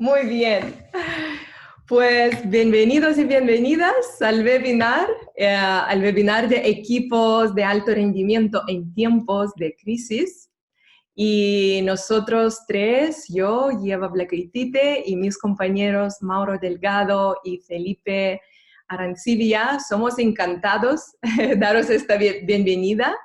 Muy bien. Pues bienvenidos y bienvenidas al webinar de equipos de alto rendimiento en tiempos de crisis. Y nosotros tres, yo, Yeva Blaquitite, y mis compañeros Mauro Delgado y Felipe Arancibia, somos encantados de daros esta bienvenida.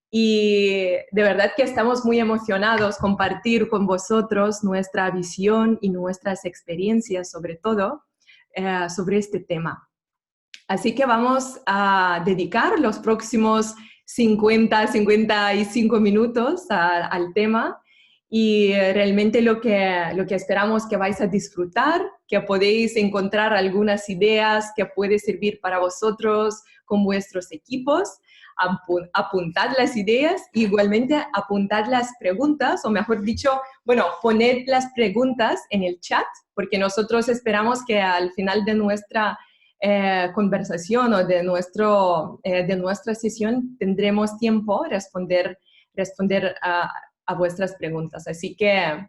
Y de verdad que estamos muy emocionados compartir con vosotros nuestra visión y nuestras experiencias, sobre todo, sobre este tema. Así que vamos a dedicar los próximos 55 minutos al tema y realmente lo que esperamos que vais a disfrutar, que podéis encontrar algunas ideas que pueden servir para vosotros con vuestros equipos. Apuntad las ideas, igualmente apuntad las preguntas, o mejor dicho, bueno, poned las preguntas en el chat, porque nosotros esperamos que al final de nuestra conversación o de nuestra sesión tendremos tiempo responder a vuestras preguntas. Así que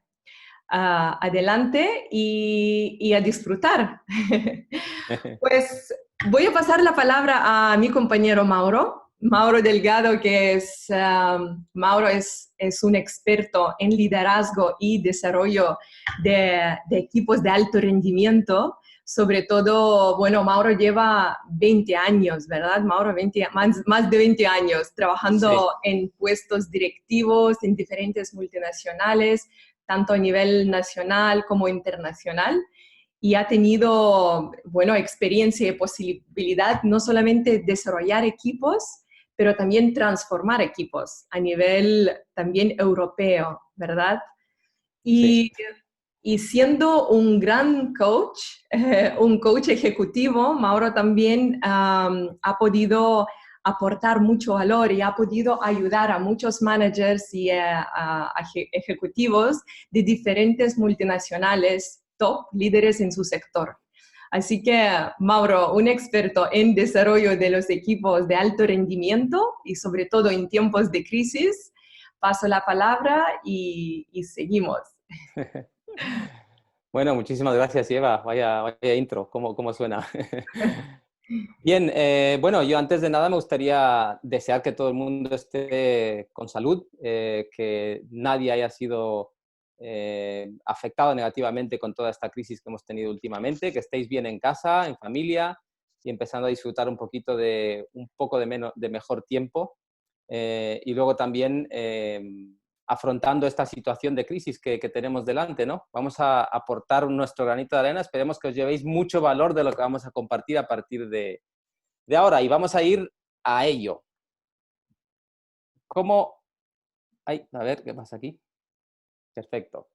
adelante y a disfrutar. Pues voy a pasar la palabra a mi compañero Mauro Delgado, que Mauro es un experto en liderazgo y desarrollo de equipos de alto rendimiento. Sobre todo, bueno, Mauro lleva 20 años, ¿verdad? Mauro, más de 20 años trabajando en puestos directivos en diferentes multinacionales, tanto a nivel nacional como internacional. Y ha tenido, bueno, experiencia y posibilidad no solamente desarrollar equipos, pero también transformar equipos a nivel también europeo, ¿verdad? Sí. Y, y siendo un gran coach, un coach ejecutivo, Mauro también ha podido aportar mucho valor y ha podido ayudar a muchos managers y a ejecutivos de diferentes multinacionales top, líderes en su sector. Así que, Mauro, un experto en desarrollo de los equipos de alto rendimiento y sobre todo en tiempos de crisis, paso la palabra y seguimos. Bueno, muchísimas gracias, Eva. Vaya intro, ¿cómo suena? Bien, bueno, yo antes de nada me gustaría desear que todo el mundo esté con salud, que nadie haya sido afectado negativamente con toda esta crisis que hemos tenido últimamente, que estéis bien en casa, en familia y empezando a disfrutar un poquito de de mejor tiempo. Y luego también afrontando esta situación de crisis que tenemos delante, ¿no? Vamos a aportar nuestro granito de arena. Esperemos que os llevéis mucho valor de lo que vamos a compartir a partir de ahora. Y vamos a ir a ello. ¿Cómo? Ay, a ver, ¿qué pasa aquí? Perfecto.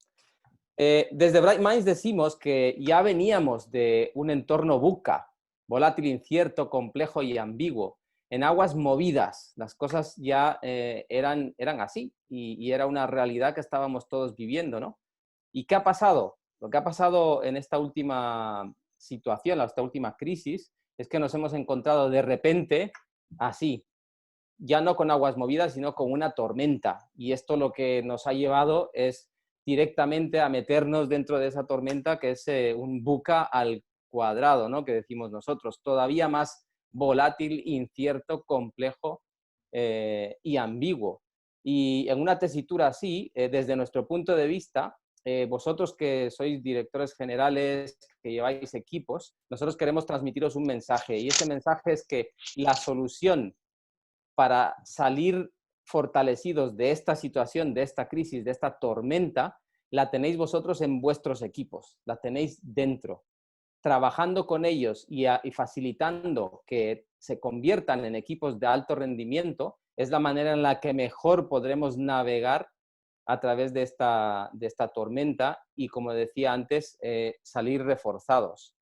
Desde Bright Minds decimos que ya veníamos de un entorno VUCA, volátil, incierto, complejo y ambiguo. En aguas movidas, las cosas ya eran así y era una realidad que estábamos todos viviendo, ¿no? ¿Y qué ha pasado? Lo que ha pasado en esta última situación, esta última crisis, es que nos hemos encontrado de repente así, ya no con aguas movidas, sino con una tormenta. Y esto lo que nos ha llevado es directamente a meternos dentro de esa tormenta, que es un buca al cuadrado, ¿no? Que decimos nosotros, todavía más volátil, incierto, complejo y ambiguo. Y en una tesitura así, desde nuestro punto de vista, vosotros que sois directores generales, que lleváis equipos, nosotros queremos transmitiros un mensaje, y ese mensaje es que la solución para salir fortalecidos de esta situación, de esta crisis, de esta tormenta, la tenéis vosotros en vuestros equipos, la tenéis dentro. Trabajando con ellos y facilitando que se conviertan en equipos de alto rendimiento, es la manera en la que mejor podremos navegar a través de esta tormenta y, como decía antes, salir reforzados.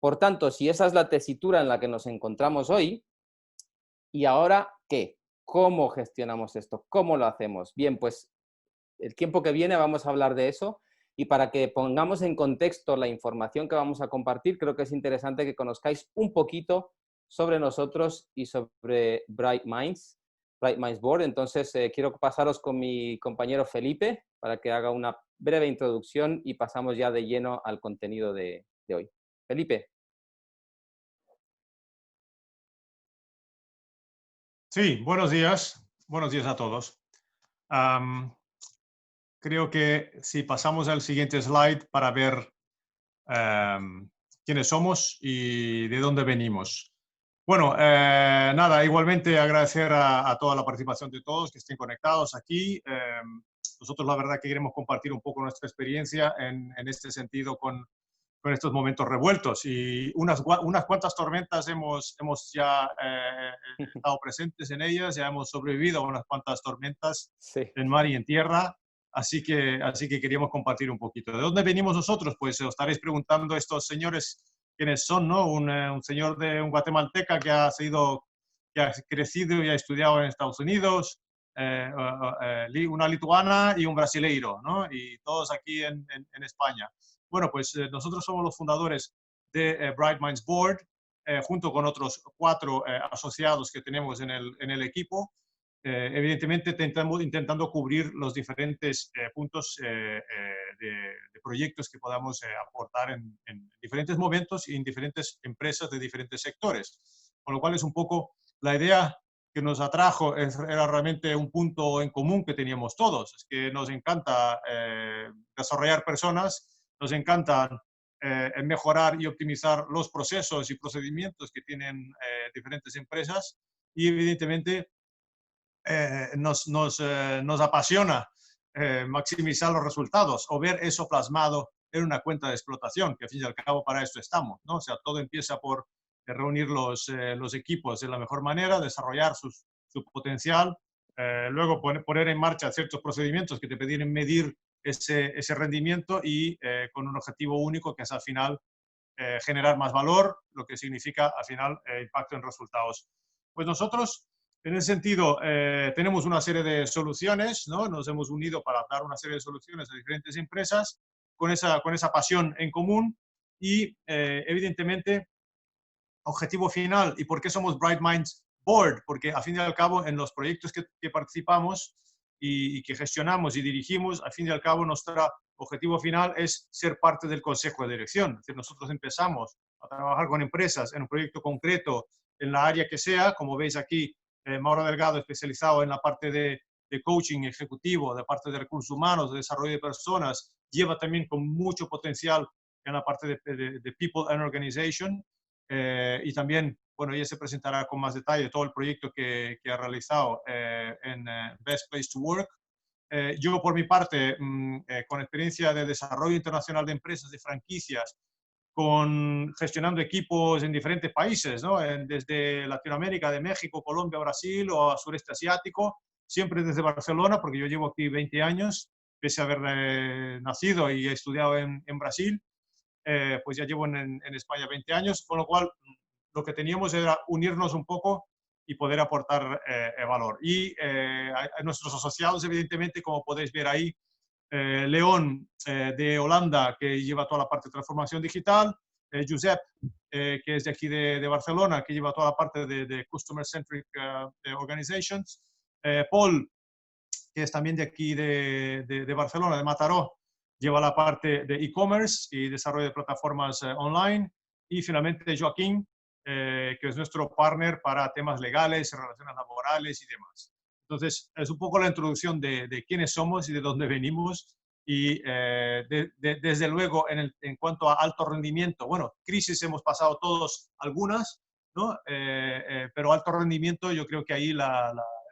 Por tanto, si esa es la tesitura en la que nos encontramos hoy, ¿y ahora qué? ¿Cómo gestionamos esto? ¿Cómo lo hacemos? Bien, pues el tiempo que viene vamos a hablar de eso, y para que pongamos en contexto la información que vamos a compartir, creo que es interesante que conozcáis un poquito sobre nosotros y sobre Bright Minds Board. Entonces, quiero pasaros con mi compañero Felipe para que haga una breve introducción y pasamos ya de lleno al contenido de hoy. Felipe. Sí, buenos días a todos. Creo que si pasamos al siguiente slide para ver quiénes somos y de dónde venimos. Bueno, nada, igualmente agradecer a toda la participación de todos que estén conectados aquí. Nosotros la verdad que queremos compartir un poco nuestra experiencia en este sentido con estos momentos revueltos y unas cuantas tormentas hemos ya estado presentes en ellas, ya hemos sobrevivido a unas cuantas tormentas Sí. en mar y en tierra, así que queríamos compartir un poquito. ¿De dónde venimos nosotros? Pues os estaréis preguntando estos señores quiénes son, ¿no? Un señor de un guatemalteca que ha crecido y ha estudiado en Estados Unidos, una lituana y un brasileiro, ¿no? Y todos aquí en España. Bueno, pues nosotros somos los fundadores de Bright Minds Board, junto con otros 4 asociados que tenemos en el equipo, evidentemente intentando cubrir los diferentes puntos de proyectos que podamos aportar en diferentes momentos y en diferentes empresas de diferentes sectores. Con lo cual es un poco la idea que nos atrajo, era realmente un punto en común que teníamos todos, es que nos encanta desarrollar personas, nos encanta mejorar y optimizar los procesos y procedimientos que tienen diferentes empresas y evidentemente nos apasiona maximizar los resultados o ver eso plasmado en una cuenta de explotación, que al fin y al cabo para esto estamos, ¿no? O sea, todo empieza por reunir los equipos de la mejor manera, desarrollar su potencial, luego poner en marcha ciertos procedimientos que te permiten medir ese rendimiento y con un objetivo único que es al final generar más valor, lo que significa al final impacto en resultados. Pues nosotros, en ese sentido, tenemos una serie de soluciones, ¿no? Nos hemos unido para dar una serie de soluciones a diferentes empresas con esa pasión en común y, evidentemente, objetivo final. ¿Y por qué somos Bright Minds Board? Porque, al fin y al cabo, en los proyectos que participamos y que gestionamos y dirigimos, al fin y al cabo, nuestro objetivo final es ser parte del consejo de dirección. Es decir, nosotros empezamos a trabajar con empresas en un proyecto concreto, en la área que sea, como veis aquí, Mauro Delgado, especializado en la parte de coaching ejecutivo, de parte de recursos humanos, de desarrollo de personas, lleva también con mucho potencial en la parte de People and Organization, y también, bueno, ella se presentará con más detalle todo el proyecto que ha realizado en Best Place to Work. Yo, por mi parte, con experiencia de desarrollo internacional de empresas, de franquicias, gestionando equipos en diferentes países, ¿no? Desde Latinoamérica, de México, Colombia, Brasil o a sureste asiático, siempre desde Barcelona, porque yo llevo aquí 20 años, pese a haber nacido y estudiado en Brasil, pues ya llevo en España 20 años, con lo cual lo que teníamos era unirnos un poco y poder aportar valor. Y a nuestros asociados, evidentemente, como podéis ver ahí, León de Holanda, que lleva toda la parte de transformación digital, Josep, que es de aquí de Barcelona, que lleva toda la parte de Customer Centric Organizations, Paul, que es también de aquí de Barcelona, de Mataró, lleva la parte de e-commerce y desarrollo de plataformas online, y finalmente Joaquín, que es nuestro partner para temas legales, relaciones laborales y demás. Entonces, es un poco la introducción de quiénes somos y de dónde venimos. Y desde luego, en cuanto a alto rendimiento, bueno, crisis hemos pasado todos algunas, ¿no? Pero alto rendimiento, yo creo que ahí el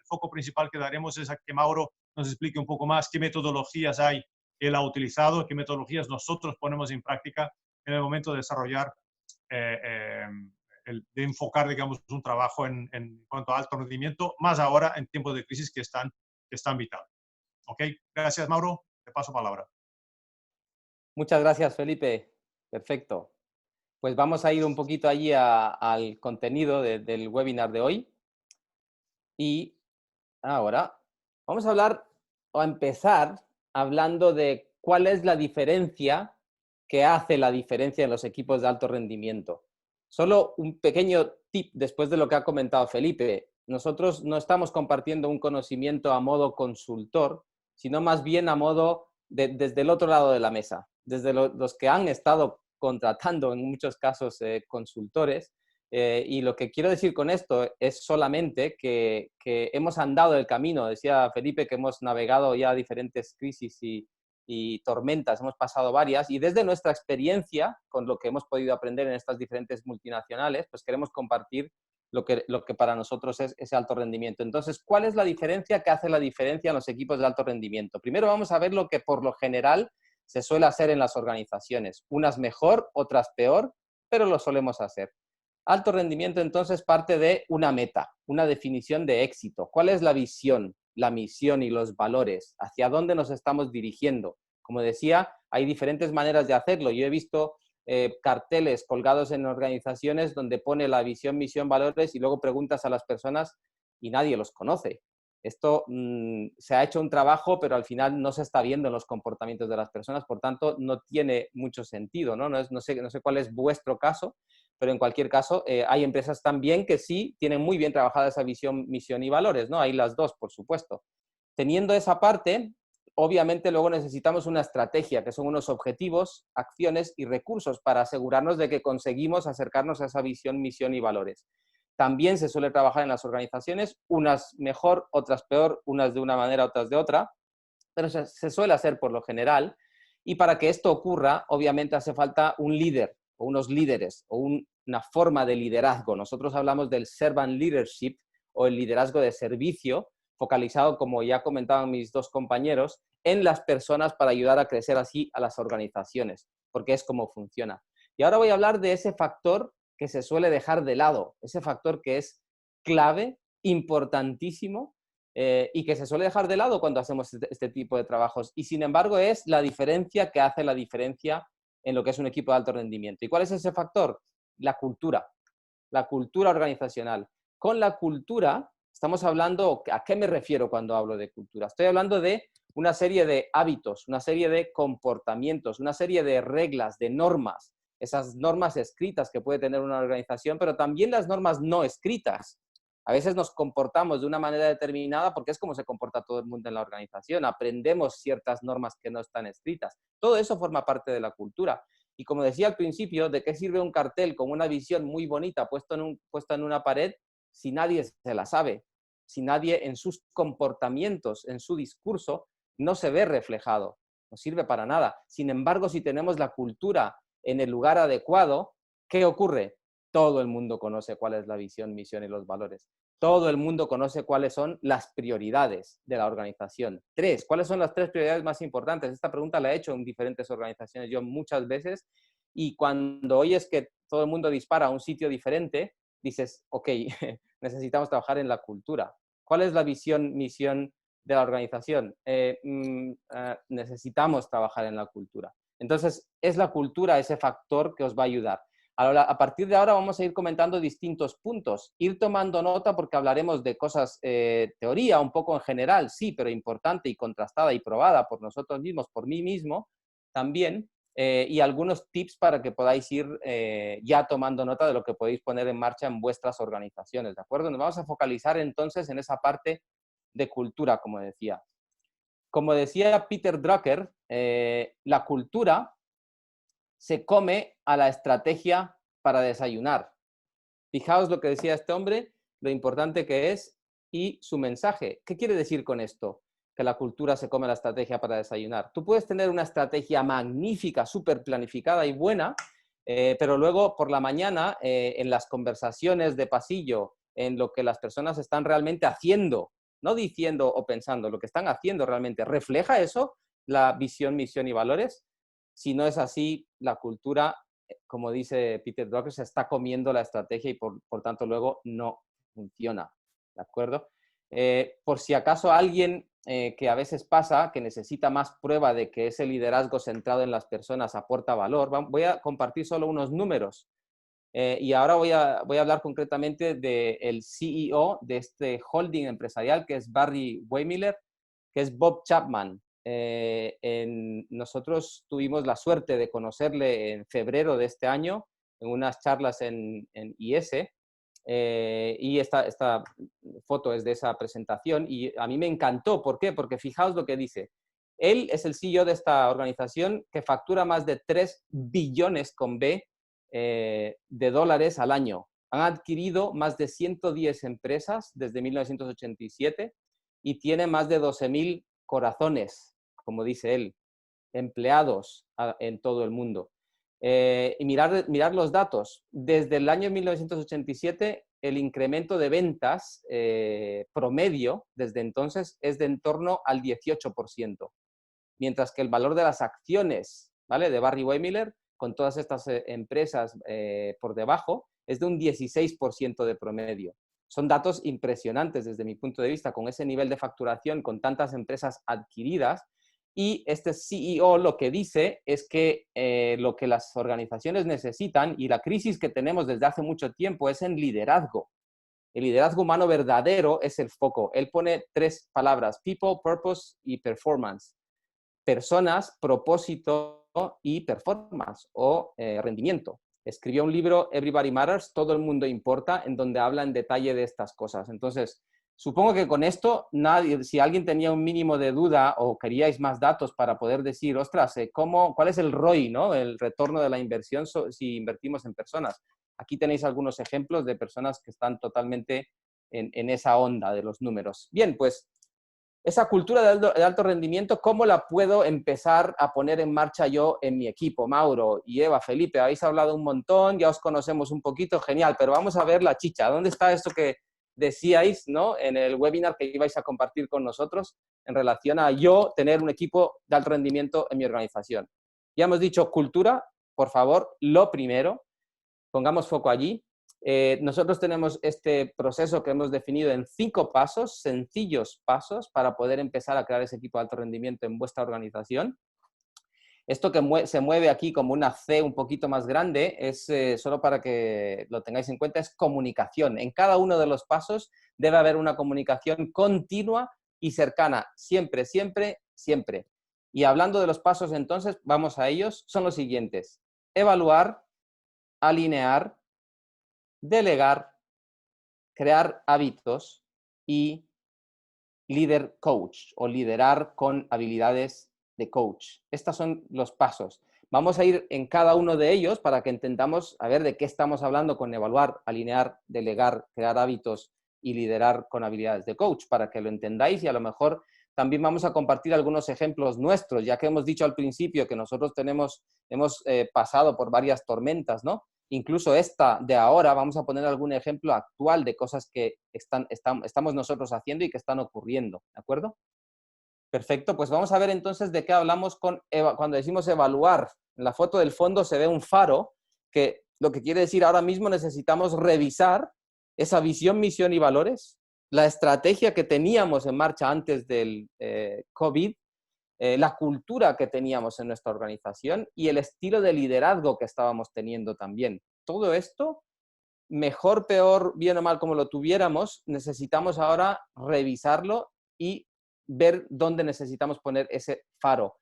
foco principal que daremos es a que Mauro nos explique un poco más qué metodologías él ha utilizado, qué metodologías nosotros ponemos en práctica en el momento de desarrollar de enfocar, digamos, un trabajo en cuanto a alto rendimiento, más ahora en tiempos de crisis que están vital. ¿Ok? Gracias, Mauro. Te paso palabra. Muchas gracias, Felipe. Perfecto. Pues vamos a ir un poquito allí al contenido del webinar de hoy. Y ahora vamos a hablar o a empezar hablando de cuál es la diferencia que hace la diferencia en los equipos de alto rendimiento. Solo un pequeño tip después de lo que ha comentado Felipe. Nosotros no estamos compartiendo un conocimiento a modo consultor, sino más bien a modo desde el otro lado de la mesa, desde los que han estado contratando en muchos casos consultores. Y lo que quiero decir con esto es solamente que hemos andado el camino. Decía Felipe que hemos navegado ya diferentes crisis y tormentas, hemos pasado varias, y desde nuestra experiencia, con lo que hemos podido aprender en estas diferentes multinacionales, pues queremos compartir lo que para nosotros es ese alto rendimiento. Entonces, ¿cuál es la diferencia? ¿Qué hace la diferencia en los equipos de alto rendimiento? Primero vamos a ver lo que por lo general se suele hacer en las organizaciones. Unas mejor, otras peor, pero lo solemos hacer. Alto rendimiento, entonces, parte de una meta, una definición de éxito. ¿Cuál es la visión, la misión y los valores? ¿Hacia dónde nos estamos dirigiendo? Como decía, hay diferentes maneras de hacerlo. Yo he visto carteles colgados en organizaciones donde pone la visión, misión, valores y luego preguntas a las personas y nadie los conoce. Esto se ha hecho un trabajo, pero al final no se está viendo en los comportamientos de las personas, por tanto, no tiene mucho sentido, ¿no? No sé cuál es vuestro caso, pero en cualquier caso, hay empresas también que sí tienen muy bien trabajada esa visión, misión y valores, ¿no? Hay las dos, por supuesto. Teniendo esa parte, obviamente luego necesitamos una estrategia, que son unos objetivos, acciones y recursos para asegurarnos de que conseguimos acercarnos a esa visión, misión y valores. También se suele trabajar en las organizaciones, unas mejor, otras peor, unas de una manera, otras de otra, pero se suele hacer por lo general. Y para que esto ocurra, obviamente hace falta un líder o unos líderes o una forma de liderazgo. Nosotros hablamos del servant leadership o el liderazgo de servicio, focalizado, como ya comentaban mis dos compañeros, en las personas para ayudar a crecer así a las organizaciones, porque es como funciona. Y ahora voy a hablar de ese factor que se suele dejar de lado, ese factor que es clave, importantísimo, y que se suele dejar de lado cuando hacemos este tipo de trabajos. Y sin embargo es la diferencia que hace la diferencia en lo que es un equipo de alto rendimiento. ¿Y cuál es ese factor? La cultura organizacional. Con la cultura estamos hablando, ¿a qué me refiero cuando hablo de cultura? Estoy hablando de una serie de hábitos, una serie de comportamientos, una serie de reglas, de normas, esas normas escritas que puede tener una organización, pero también las normas no escritas. A veces nos comportamos de una manera determinada porque es como se comporta todo el mundo en la organización. Aprendemos ciertas normas que no están escritas. Todo eso forma parte de la cultura. Y como decía al principio, ¿de qué sirve un cartel con una visión muy bonita puesta en una pared si nadie se la sabe? Si nadie en sus comportamientos, en su discurso, no se ve reflejado. No sirve para nada. Sin embargo, si tenemos la cultura en el lugar adecuado, ¿qué ocurre? Todo el mundo conoce cuál es la visión, misión y los valores. Todo el mundo conoce cuáles son las prioridades de la organización. ¿Cuáles son las 3 prioridades más importantes? Esta pregunta la he hecho en diferentes organizaciones yo muchas veces, y cuando oyes que todo el mundo dispara a un sitio diferente, dices, ok, necesitamos trabajar en la cultura. ¿Cuál es la visión, misión de la organización? Necesitamos trabajar en la cultura. Entonces, es la cultura ese factor que os va a ayudar. Ahora, a partir de ahora vamos a ir comentando distintos puntos, ir tomando nota porque hablaremos de cosas, teoría un poco en general, sí, pero importante y contrastada y probada por nosotros mismos, por mí mismo también, y algunos tips para que podáis ir ya tomando nota de lo que podéis poner en marcha en vuestras organizaciones, ¿de acuerdo? Nos vamos a focalizar entonces en esa parte de cultura, como decía. Como decía Peter Drucker, la cultura se come a la estrategia para desayunar. Fijaos lo que decía este hombre, lo importante que es y su mensaje. ¿Qué quiere decir con esto? Que la cultura se come a la estrategia para desayunar. Tú puedes tener una estrategia magnífica, súper planificada y buena, pero luego por la mañana, en las conversaciones de pasillo, en lo que las personas están realmente haciendo, no diciendo o pensando, lo que están haciendo realmente, ¿refleja eso la visión, misión y valores? Si no es así, la cultura, como dice Peter Drucker, se está comiendo la estrategia y por tanto luego no funciona, ¿de acuerdo? Por si acaso alguien que a veces pasa, que necesita más prueba de que ese liderazgo centrado en las personas aporta valor, voy a compartir solo unos números. Y ahora voy a hablar concretamente del CEO de este holding empresarial, que es Barry Weymiller, que es Bob Chapman. Nosotros tuvimos la suerte de conocerle en febrero de este año en unas charlas en IS, Y esta foto es de esa presentación y a mí me encantó. ¿Por qué? Porque fijaos lo que dice. Él es el CEO de esta organización que factura más de 3 billones con B de dólares al año. Han adquirido más de 110 empresas desde 1987 y tiene más de 12.000 corazones, como dice él, empleados en todo el mundo. Y mirar los datos. Desde el año 1987, el incremento de ventas promedio desde entonces es de en torno al 18%, mientras que el valor de las acciones, ¿vale?, de Barry Wehmiller, con todas estas empresas por debajo, es de un 16% de promedio. Son datos impresionantes desde mi punto de vista, con ese nivel de facturación, con tantas empresas adquiridas. Y este CEO lo que dice es que lo que las organizaciones necesitan y la crisis que tenemos desde hace mucho tiempo es en liderazgo. El liderazgo humano verdadero es el foco. Él pone 3 palabras: people, purpose y performance. Personas, propósito y performance o rendimiento. Escribió un libro, Everybody Matters, Todo el mundo importa, en donde habla en detalle de estas cosas. Entonces, supongo que con esto, si alguien tenía un mínimo de duda o queríais más datos para poder decir, ostras, ¿cuál es el ROI, ¿no?, el retorno de la inversión si invertimos en personas? Aquí tenéis algunos ejemplos de personas que están totalmente en esa onda de los números. Bien, pues esa cultura de alto rendimiento, ¿cómo la puedo empezar a poner en marcha yo en mi equipo? Mauro y Eva, Felipe, habéis hablado un montón, ya os conocemos un poquito, genial, pero vamos a ver la chicha. ¿Dónde está esto que decíais, ¿no?, en el webinar que ibais a compartir con nosotros en relación a yo tener un equipo de alto rendimiento en mi organización? Ya hemos dicho cultura, por favor, lo primero, pongamos foco allí. Nosotros tenemos este proceso que hemos definido en 5 pasos, sencillos pasos, para poder empezar a crear ese equipo de alto rendimiento en vuestra organización. Esto que se mueve aquí como una C un poquito más grande, es solo para que lo tengáis en cuenta, es comunicación. En cada uno de los pasos debe haber una comunicación continua y cercana, siempre, siempre, siempre. Y hablando de los pasos, entonces, vamos a ellos, son los siguientes: evaluar, alinear, delegar, crear hábitos y líder coach o liderar con habilidades de coach. Estos son los pasos. Vamos a ir en cada uno de ellos para que entendamos a ver de qué estamos hablando con evaluar, alinear, delegar, crear hábitos y liderar con habilidades de coach, para que lo entendáis, y a lo mejor también vamos a compartir algunos ejemplos nuestros, ya que hemos dicho al principio que nosotros hemos pasado por varias tormentas, ¿no? Incluso esta de ahora, vamos a poner algún ejemplo actual de cosas que estamos nosotros haciendo y que están ocurriendo, ¿de acuerdo? Perfecto, pues vamos a ver entonces de qué hablamos cuando decimos evaluar. En la foto del fondo se ve un faro, que lo que quiere decir ahora mismo necesitamos revisar esa visión, misión y valores, la estrategia que teníamos en marcha antes del COVID, la cultura que teníamos en nuestra organización y el estilo de liderazgo que estábamos teniendo también. Todo esto, mejor, peor, bien o mal como lo tuviéramos, necesitamos ahora revisarlo y ver dónde necesitamos poner ese faro.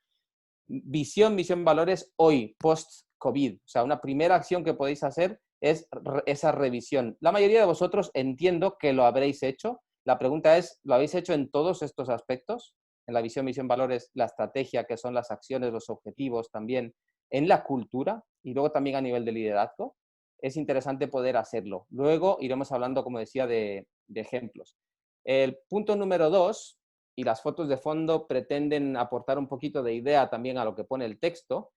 Visión, misión, valores hoy, post-COVID. O sea, una primera acción que podéis hacer es esa revisión. La mayoría de vosotros entiendo que lo habréis hecho. La pregunta es, ¿lo habéis hecho en todos estos aspectos? En la visión, misión, valores, la estrategia, que son las acciones, los objetivos también, en la cultura y luego también a nivel de liderazgo. Es interesante poder hacerlo. Luego iremos hablando, como decía, de ejemplos. El punto número 2, y las fotos de fondo pretenden aportar un poquito de idea también a lo que pone el texto: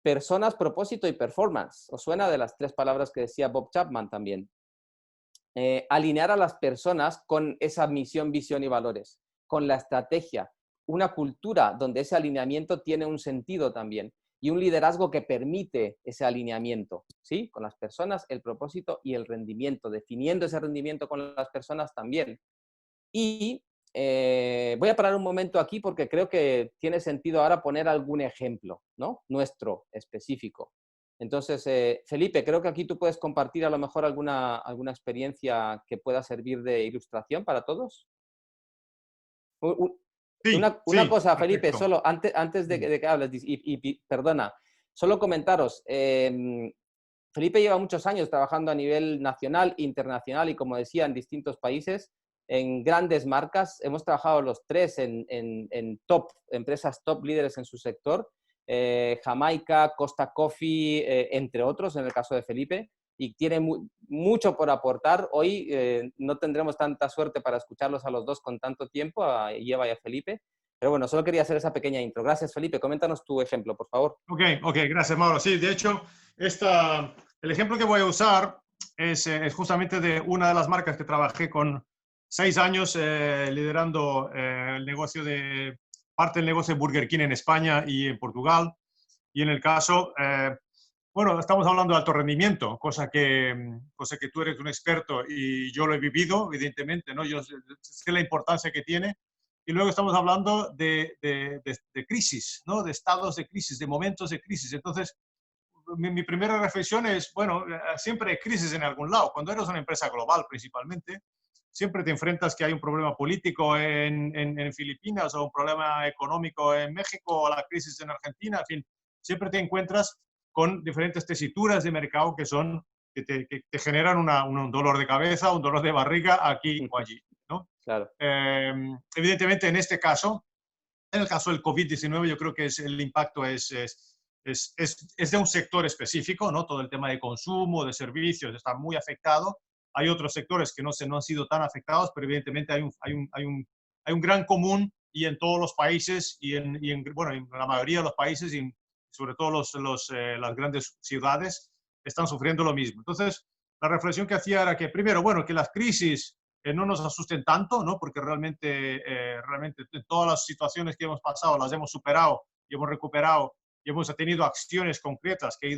personas, propósito y performance. ¿Os suena de las 3 palabras que decía Bob Chapman también? Alinear a las personas con esa misión, visión y valores, con la estrategia, una cultura donde ese alineamiento tiene un sentido también y un liderazgo que permite ese alineamiento, ¿sí? Con las personas, el propósito y el rendimiento, definiendo ese rendimiento con las personas también. Y voy a parar un momento aquí porque creo que tiene sentido ahora poner algún ejemplo, ¿no?, nuestro específico. Entonces, Felipe, creo que aquí tú puedes compartir a lo mejor alguna experiencia que pueda servir de ilustración para todos. Sí, Una cosa, perfecto. Felipe, solo antes de que hables, y perdona, solo comentaros, Felipe lleva muchos años trabajando a nivel nacional, internacional y, como decía, en distintos países, en grandes marcas. Hemos trabajado los tres en top, empresas top líderes en su sector, Jamaica, Costa Coffee, entre otros, en el caso de Felipe, y tiene mucho por aportar. Hoy no tendremos tanta suerte para escucharlos a los dos con tanto tiempo, a Eva y a Felipe, pero bueno, solo quería hacer esa pequeña intro. Gracias, Felipe. Coméntanos tu ejemplo, por favor. Ok, gracias, Mauro. Sí, de hecho, el ejemplo que voy a usar es justamente de una de las marcas que trabajé con 6 años liderando el negocio parte del negocio de Burger King en España y en Portugal. Y en el caso, bueno, estamos hablando de alto rendimiento, cosa que tú eres un experto y yo lo he vivido, evidentemente, ¿no? Yo sé la importancia que tiene. Y luego estamos hablando de crisis, ¿no? De estados de crisis, de momentos de crisis. Entonces, mi primera reflexión es, bueno, siempre hay crisis en algún lado. Cuando eres una empresa global, principalmente, siempre te enfrentas que hay un problema político en Filipinas o un problema económico en México o la crisis en Argentina. En fin, siempre te encuentras con diferentes tesituras de mercado que te generan un dolor de cabeza, un dolor de barriga aquí o allí, ¿no? Claro. Evidentemente, en este caso, en el caso del COVID-19, yo creo que el impacto es de un sector específico, ¿no? Todo el tema de consumo, de servicios, está muy afectado. Hay otros sectores que no han sido tan afectados, pero evidentemente hay un gran común y en todos los países bueno, en la mayoría de los países y sobre todo las grandes ciudades están sufriendo lo mismo. Entonces, la reflexión que hacía era que, primero, bueno, que las crisis no nos asusten tanto, ¿no? Porque realmente todas las situaciones que hemos pasado las hemos superado y hemos recuperado y hemos tenido acciones concretas que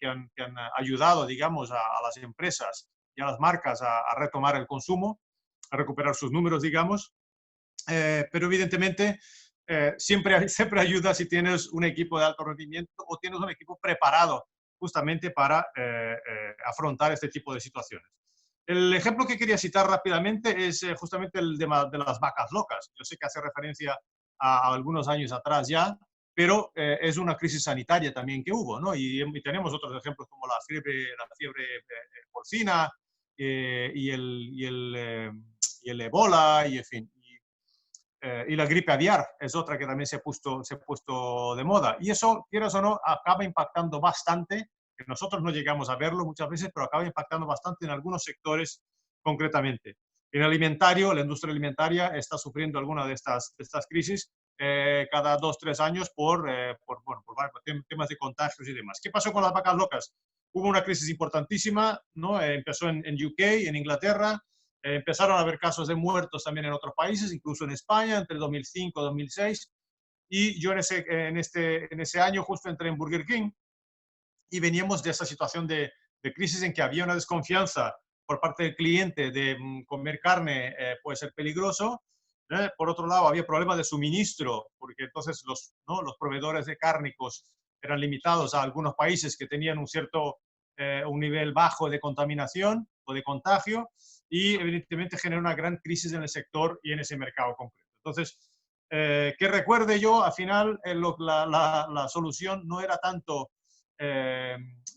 han ayudado, digamos, a las empresas y a las marcas a retomar el consumo, a recuperar sus números, digamos. Pero evidentemente siempre ayuda si tienes un equipo de alto rendimiento o tienes un equipo preparado justamente para afrontar este tipo de situaciones. El ejemplo que quería citar rápidamente es justamente el de las vacas locas. Yo sé que hace referencia a algunos años atrás ya, pero es una crisis sanitaria también que hubo, ¿no? Y tenemos otros ejemplos como la fiebre porcina y el ébola, y en fin. Y la gripe aviar es otra que también se ha puesto de moda. Y eso, quieras o no, acaba impactando bastante, que nosotros no llegamos a verlo muchas veces, pero acaba impactando bastante en algunos sectores concretamente. En alimentario, la industria alimentaria está sufriendo alguna de estas crisis cada 2-3 años por temas de contagios y demás. ¿Qué pasó con las vacas locas? Hubo una crisis importantísima, ¿no? Empezó en UK, en Inglaterra. Empezaron a haber casos de muertos también en otros países, incluso en España, entre 2005 y 2006. Y yo en ese año justo entré en Burger King y veníamos de esa situación de crisis en que había una desconfianza por parte del cliente de comer carne puede ser peligroso. Por otro lado, había problemas de suministro, porque entonces los proveedores de cárnicos eran limitados a algunos países que tenían un nivel bajo de contaminación o de contagio, y evidentemente genera una gran crisis en el sector y en ese mercado concreto. Entonces, que recuerde yo, al final la solución no era tanto,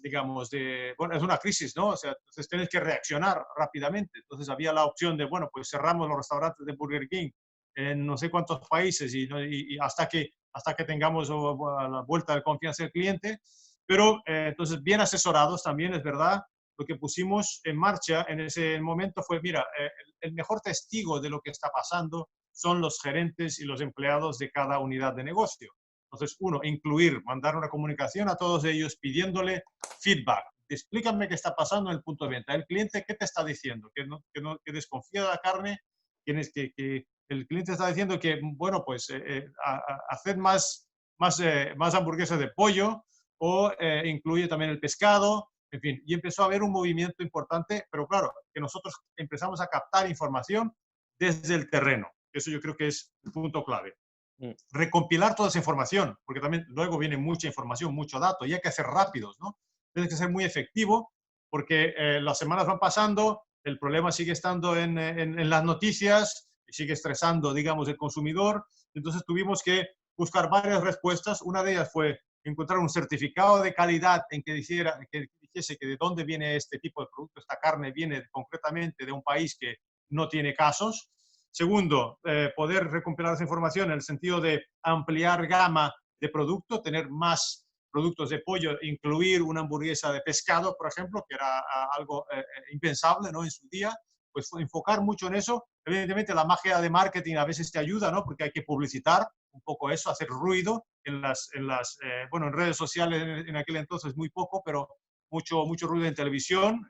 digamos, bueno, es una crisis, ¿no? O sea, entonces tienes que reaccionar rápidamente. Entonces había la opción de, bueno, pues cerramos los restaurantes de Burger King en no sé cuántos países y hasta que tengamos la vuelta de confianza del cliente. Pero entonces, bien asesorados también, es verdad. Lo que pusimos en marcha en ese momento fue, mira, el mejor testigo de lo que está pasando son los gerentes y los empleados de cada unidad de negocio. Entonces, mandar una comunicación a todos ellos pidiéndole feedback. Explícame qué está pasando en el punto de venta. El cliente, ¿qué te está diciendo? Que desconfía de la carne, que el cliente está diciendo que, bueno, pues hacer más hamburguesas de pollo o incluye también el pescado. En fin, y empezó a haber un movimiento importante, pero claro, que nosotros empezamos a captar información desde el terreno. Eso yo creo que es el punto clave. Recompilar toda esa información, porque también luego viene mucha información, mucho dato, y hay que ser rápidos, ¿no? Tienes que ser muy efectivo, porque las semanas van pasando, el problema sigue estando en las noticias, y sigue estresando, digamos, el consumidor. Entonces tuvimos que buscar varias respuestas. Una de ellas fue encontrar un certificado de calidad en que dijera dijese que de dónde viene este tipo de producto, esta carne viene concretamente de un país que no tiene casos. Segundo, poder recopilar esa información en el sentido de ampliar gama de producto, tener más productos de pollo, incluir una hamburguesa de pescado, por ejemplo, que era algo impensable, ¿no?, en su día. Pues enfocar mucho en eso. Evidentemente la magia de marketing a veces te ayuda, ¿no?, porque hay que publicitar un poco eso, hacer ruido bueno, en redes sociales en aquel entonces muy poco, pero mucho ruido en televisión,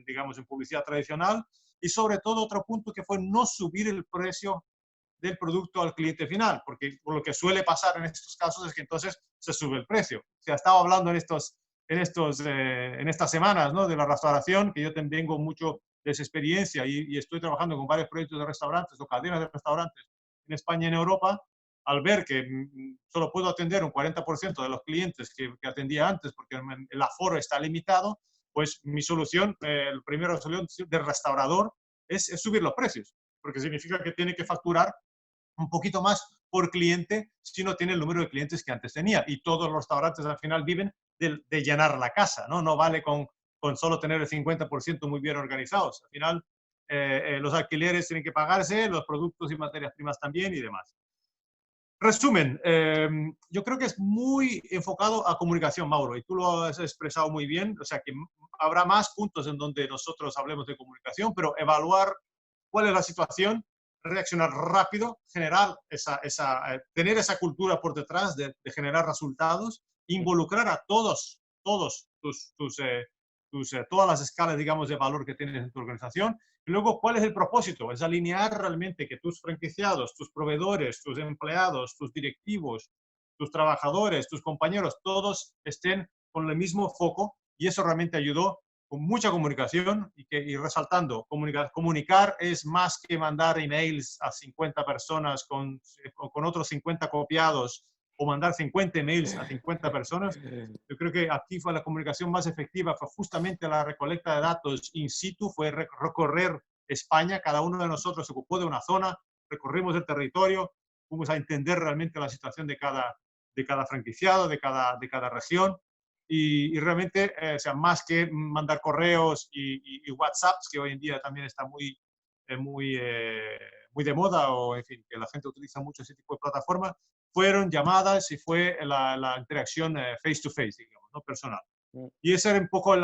digamos, en publicidad tradicional. Y sobre todo otro punto que fue no subir el precio del producto al cliente final, porque lo que suele pasar en estos casos es que entonces se sube el precio. O sea, estaba hablando en estas semanas, ¿no?, de la restauración, que yo también tengo mucho de esa experiencia y estoy trabajando con varios proyectos de restaurantes o cadenas de restaurantes en España y en Europa. Al ver que solo puedo atender un 40% de los clientes que atendía antes porque el aforo está limitado, pues mi solución, la primera solución del restaurador es subir los precios, porque significa que tiene que facturar un poquito más por cliente si no tiene el número de clientes que antes tenía. Y todos los restaurantes al final viven de llenar la casa, ¿no? No vale con solo tener el 50% muy bien organizados. Al final, los alquileres tienen que pagarse, los productos y materias primas también y demás. Resumen, yo creo que es muy enfocado a comunicación, Mauro, y tú lo has expresado muy bien. O sea, que habrá más puntos en donde nosotros hablemos de comunicación, pero evaluar cuál es la situación, reaccionar rápido, tener esa cultura por detrás de generar resultados, involucrar a todas las escalas, digamos, de valor que tienes en tu organización. Y luego, ¿cuál es el propósito? Es alinear realmente que tus franquiciados, tus proveedores, tus empleados, tus directivos, tus trabajadores, tus compañeros, todos estén con el mismo foco, y eso realmente ayudó con mucha comunicación y resaltando, comunicar es más que mandar emails a 50 personas con otros 50 copiados o mandar 50 emails a 50 personas. Yo creo que aquí fue la comunicación más efectiva, fue justamente la recolecta de datos in situ, fue recorrer España, cada uno de nosotros se ocupó de una zona, recorrimos el territorio, fuimos a entender realmente la situación de cada franquiciado, de cada región. Y realmente, o sea, más que mandar correos y WhatsApps, que hoy en día también está muy de moda, o en fin, que la gente utiliza mucho ese tipo de plataformas, fueron llamadas y fue la interacción face to face, digamos, ¿no?, personal. Y ese era un poco el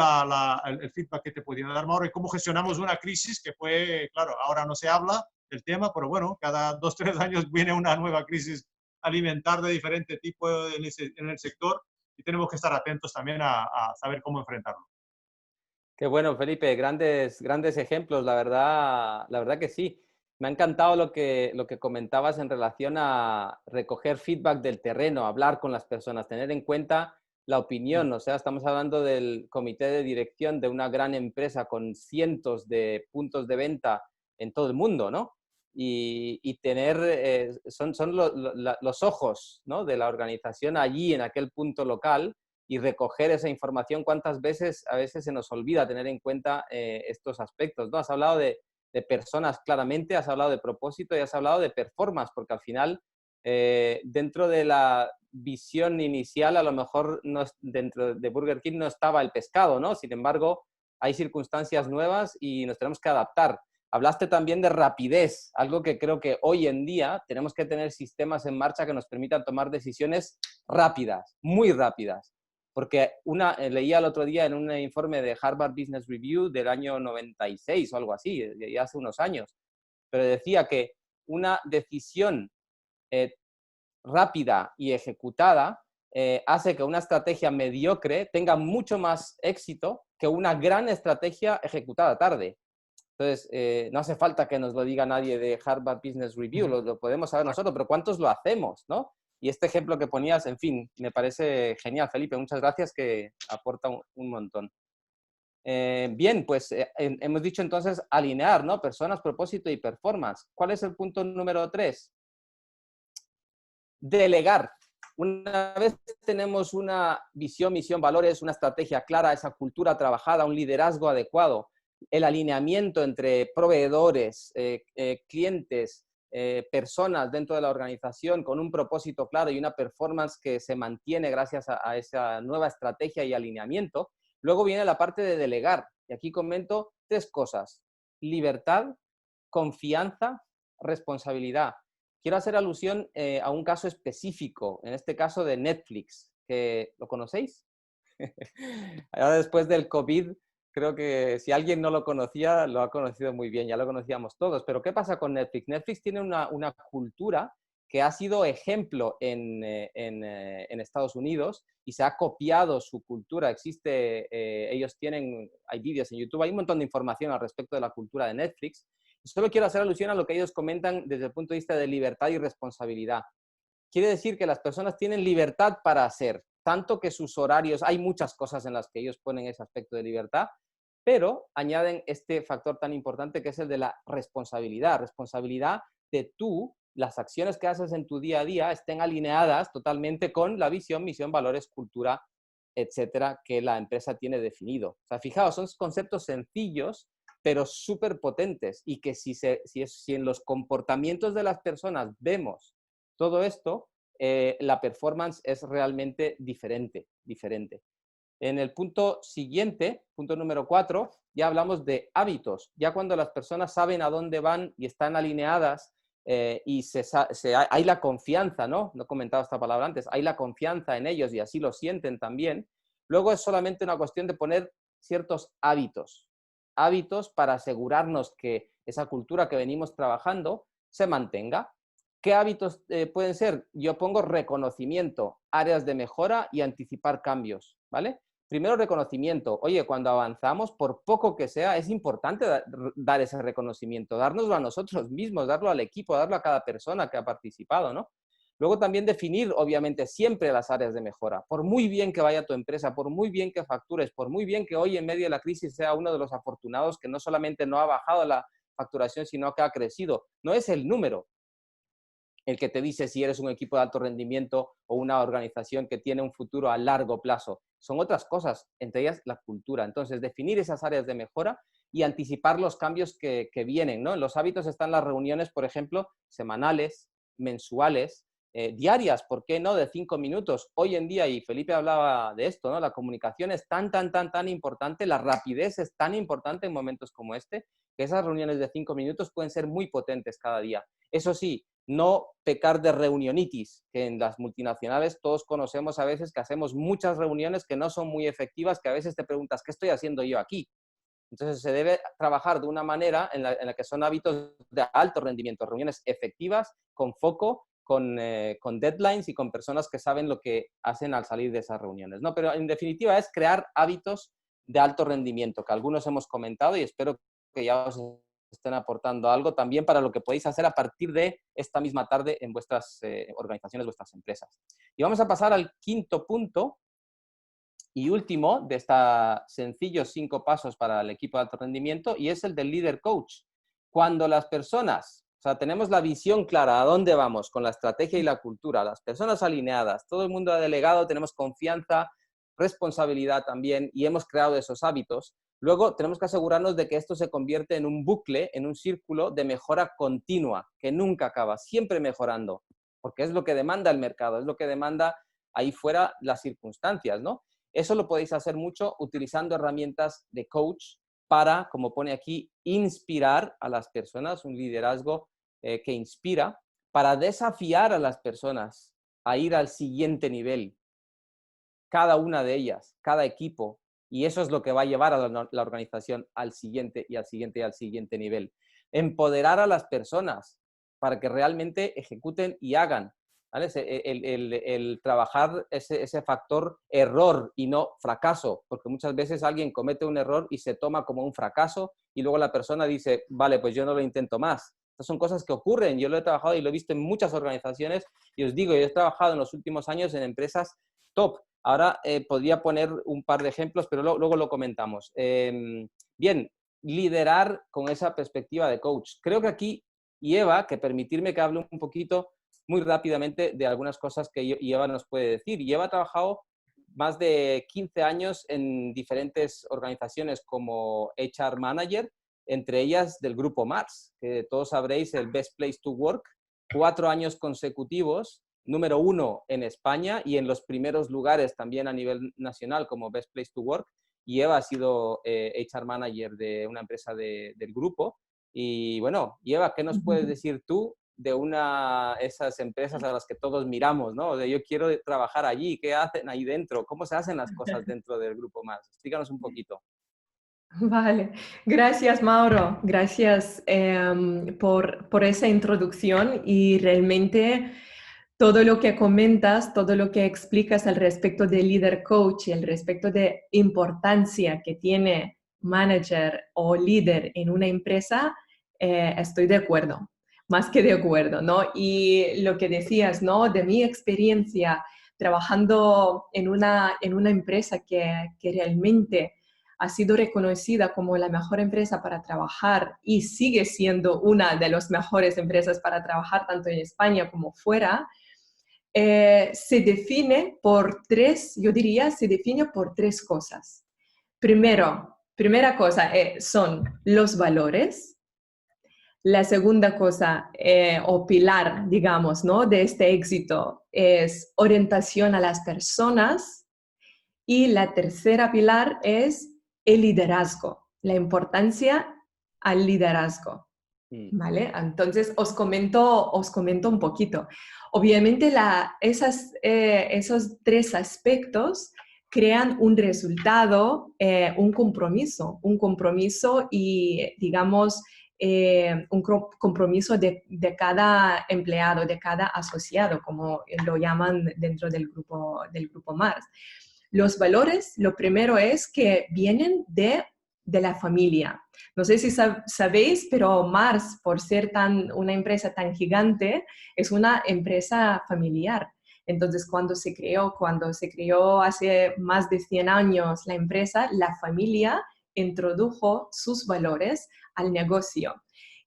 feedback que te podía dar, Mauro, y cómo gestionamos una crisis que fue, claro, ahora no se habla del tema, pero bueno, cada 2 o 3 años viene una nueva crisis alimentar de diferente tipo en el sector, y tenemos que estar atentos también a saber cómo enfrentarlo. Qué bueno, Felipe, grandes ejemplos, la verdad que sí. Me ha encantado lo que comentabas en relación a recoger feedback del terreno, hablar con las personas, tener en cuenta la opinión. O sea, estamos hablando del comité de dirección de una gran empresa con cientos de puntos de venta en todo el mundo, ¿no? Y tener, son los ojos, ¿no?, de la organización allí en aquel punto local, y recoger esa información. ¿Cuántas veces a veces se nos olvida tener en cuenta estos aspectos, ¿no? Has hablado de personas claramente, has hablado de propósito y has hablado de performance, porque al final, dentro de la visión inicial, a lo mejor dentro de Burger King no estaba el pescado, ¿no? Sin embargo, hay circunstancias nuevas y nos tenemos que adaptar. Hablaste también de rapidez, algo que creo que hoy en día tenemos que tener sistemas en marcha que nos permitan tomar decisiones rápidas, muy rápidas. Porque leía el otro día en un informe de Harvard Business Review del año 96 o algo así, ya hace unos años, pero decía que una decisión rápida y ejecutada hace que una estrategia mediocre tenga mucho más éxito que una gran estrategia ejecutada tarde. Entonces, no hace falta que nos lo diga nadie de Harvard Business Review, lo podemos saber nosotros, pero ¿cuántos lo hacemos, no? Y este ejemplo que ponías, en fin, me parece genial, Felipe. Muchas gracias, que aporta un montón. Bien, pues hemos dicho entonces alinear, ¿no? Personas, propósito y performance. ¿Cuál es el punto número 3? Delegar. Una vez tenemos una visión, misión, valores, una estrategia clara, esa cultura trabajada, un liderazgo adecuado, el alineamiento entre proveedores, clientes, personas dentro de la organización con un propósito claro y una performance que se mantiene gracias a esa nueva estrategia y alineamiento, Luego viene la parte de delegar. Y aquí comento 3 cosas. Libertad, confianza, responsabilidad. Quiero hacer alusión a un caso específico, en este caso de Netflix, que ¿lo conocéis? Ahora después del COVID, creo que si alguien no lo conocía, lo ha conocido muy bien, ya lo conocíamos todos. Pero ¿qué pasa con Netflix? Netflix tiene una cultura que ha sido ejemplo en Estados Unidos y se ha copiado su cultura. Ellos tienen, hay vídeos en YouTube, hay un montón de información al respecto de la cultura de Netflix. Y solo quiero hacer alusión a lo que ellos comentan desde el punto de vista de libertad y responsabilidad. Quiere decir que las personas tienen libertad para hacer, tanto que sus horarios, hay muchas cosas en las que ellos ponen ese aspecto de libertad, pero añaden este factor tan importante que es el de la responsabilidad. Responsabilidad de las acciones que haces en tu día a día estén alineadas totalmente con la visión, misión, valores, cultura, etcétera, que la empresa tiene definido. O sea, fijaos, son conceptos sencillos, pero súper potentes y que si en los comportamientos de las personas vemos todo esto, la performance es realmente diferente. En el punto siguiente, punto número 4, ya hablamos de hábitos. Ya cuando las personas saben a dónde van y están alineadas y hay la confianza, ¿no? No he comentado esta palabra antes, hay la confianza en ellos y así lo sienten también. Luego es solamente una cuestión de poner ciertos hábitos para asegurarnos que esa cultura que venimos trabajando se mantenga. ¿Qué hábitos pueden ser? Yo pongo reconocimiento, áreas de mejora y anticipar cambios, ¿vale? Primero, reconocimiento. Oye, cuando avanzamos, por poco que sea, es importante dar ese reconocimiento, dárnoslo a nosotros mismos, darlo al equipo, darlo a cada persona que ha participado, ¿no? Luego también definir, obviamente, siempre las áreas de mejora. Por muy bien que vaya tu empresa, por muy bien que factures, por muy bien que hoy en medio de la crisis sea uno de los afortunados que no solamente no ha bajado la facturación, sino que ha crecido. No es el número el que te dice si eres un equipo de alto rendimiento o una organización que tiene un futuro a largo plazo. Son otras cosas, entre ellas la cultura. Entonces, definir esas áreas de mejora y anticipar los cambios que vienen, ¿no? En los hábitos están las reuniones, por ejemplo, semanales, mensuales, diarias, ¿por qué no? De 5 minutos. Hoy en día, y Felipe hablaba de esto, ¿no? La comunicación es tan importante, la rapidez es tan importante en momentos como este, que esas reuniones de 5 minutos pueden ser muy potentes cada día. Eso sí, no pecar de reunionitis, que en las multinacionales todos conocemos a veces que hacemos muchas reuniones que no son muy efectivas, que a veces te preguntas, ¿qué estoy haciendo yo aquí? Entonces se debe trabajar de una manera en la que son hábitos de alto rendimiento, reuniones efectivas, con foco, con deadlines y con personas que saben lo que hacen al salir de esas reuniones, ¿no? Pero en definitiva es crear hábitos de alto rendimiento, que algunos hemos comentado y espero que ya os estén aportando algo también para lo que podéis hacer a partir de esta misma tarde en vuestras organizaciones, vuestras empresas. Y vamos a pasar al quinto punto y último de estos sencillos 5 pasos para el equipo de alto rendimiento, y es el del líder coach. Cuando las personas, o sea, tenemos la visión clara a dónde vamos con la estrategia y la cultura, las personas alineadas, todo el mundo ha delegado, tenemos confianza, responsabilidad también y hemos creado esos hábitos. Luego tenemos que asegurarnos de que esto se convierte en un bucle, en un círculo de mejora continua, que nunca acaba, siempre mejorando, porque es lo que demanda el mercado, es lo que demanda ahí fuera las circunstancias, ¿no? Eso lo podéis hacer mucho utilizando herramientas de coach para, como pone aquí, inspirar a las personas, un liderazgo que inspira, para desafiar a las personas a ir al siguiente nivel, cada una de ellas, cada equipo, y eso es lo que va a llevar a la organización al siguiente y al siguiente y al siguiente nivel. Empoderar a las personas para que realmente ejecuten y hagan, ¿vale? El trabajar ese factor error y no fracaso, porque muchas veces alguien comete un error y se toma como un fracaso y luego la persona dice, vale, pues yo no lo intento más. Estas son cosas que ocurren, yo lo he trabajado y lo he visto en muchas organizaciones y os digo, yo he trabajado en los últimos años en empresas top. Ahora podría poner un par de ejemplos, pero luego lo comentamos. Bien, liderar con esa perspectiva de coach. Creo que aquí, y Eva, que permitirme que hable un poquito muy rápidamente de algunas cosas que Eva nos puede decir. Eva ha trabajado más de 15 años en diferentes organizaciones como HR Manager, entre ellas del grupo Mars, que todos sabréis el Best Place to Work, 4 años consecutivos, número 1 en España y en los primeros lugares también a nivel nacional como Best Place to Work. y Eva ha sido HR Manager de una empresa del grupo. Y bueno, y Eva, ¿qué nos puedes decir tú de esas empresas a las que todos miramos, ¿no? De yo quiero trabajar allí, ¿qué hacen ahí dentro? ¿Cómo se hacen las cosas dentro del Grupo Mars? Explícanos un poquito. Vale, gracias Mauro, gracias por esa introducción y realmente todo lo que comentas, todo lo que explicas al respecto de líder coach y al respecto de importancia que tiene manager o líder en una empresa, estoy de acuerdo, más que de acuerdo, ¿no? Y lo que decías, ¿no? De mi experiencia trabajando en una empresa que realmente ha sido reconocida como la mejor empresa para trabajar y sigue siendo una de las mejores empresas para trabajar tanto en España como fuera, se define por tres, yo diría, se define por tres cosas. Primera cosa son los valores. La segunda cosa o pilar, digamos, ¿no? de este éxito es orientación a las personas. Y la tercera pilar es el liderazgo, la importancia al liderazgo. ¿Vale? Entonces os comento un poquito. Obviamente esos tres aspectos crean un resultado, un compromiso y digamos un compromiso de cada empleado, de cada asociado, como lo llaman dentro del grupo Mars. Los valores, lo primero es que vienen de la familia. No sé si sabéis, pero Mars, por ser una empresa tan gigante, es una empresa familiar. Entonces, cuando se creó hace más de 100 años la empresa, la familia introdujo sus valores al negocio.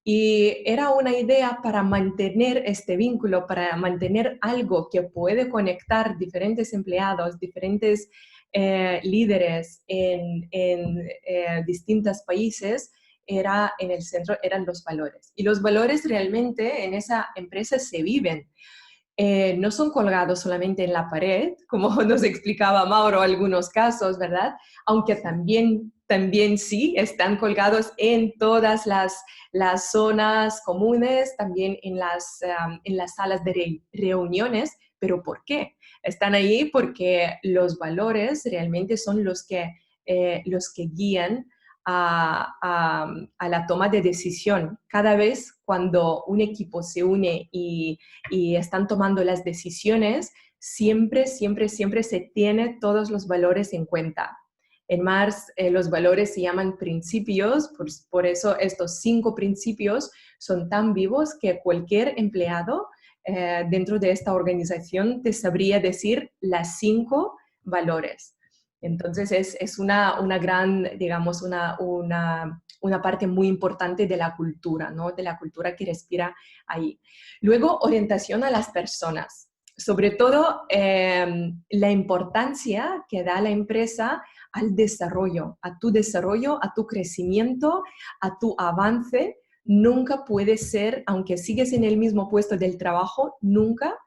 Y era una idea para mantener este vínculo, para mantener algo que puede conectar diferentes empleados, diferentes líderes en distintos países. En el centro eran los valores. Y los valores realmente en esa empresa se viven. No son colgados solamente en la pared, como nos explicaba Mauro algunos casos, ¿verdad? Aunque también sí están colgados en todas las zonas comunes, también en las salas de reuniones. ¿Pero por qué? Están ahí porque los valores realmente son los que guían a la toma de decisión. Cada vez cuando un equipo se une y están tomando las decisiones, siempre se tiene todos los valores en cuenta. En Mars los valores se llaman principios, por eso estos 5 principios son tan vivos que cualquier empleado dentro de esta organización te sabría decir las 5 valores. Entonces es una gran, digamos, una parte muy importante de la cultura, ¿no? De la cultura que respira ahí. Luego, orientación a las personas. Sobre todo, la importancia que da la empresa al desarrollo, a tu crecimiento, a tu avance. Nunca puede ser, aunque sigues en el mismo puesto del trabajo, nunca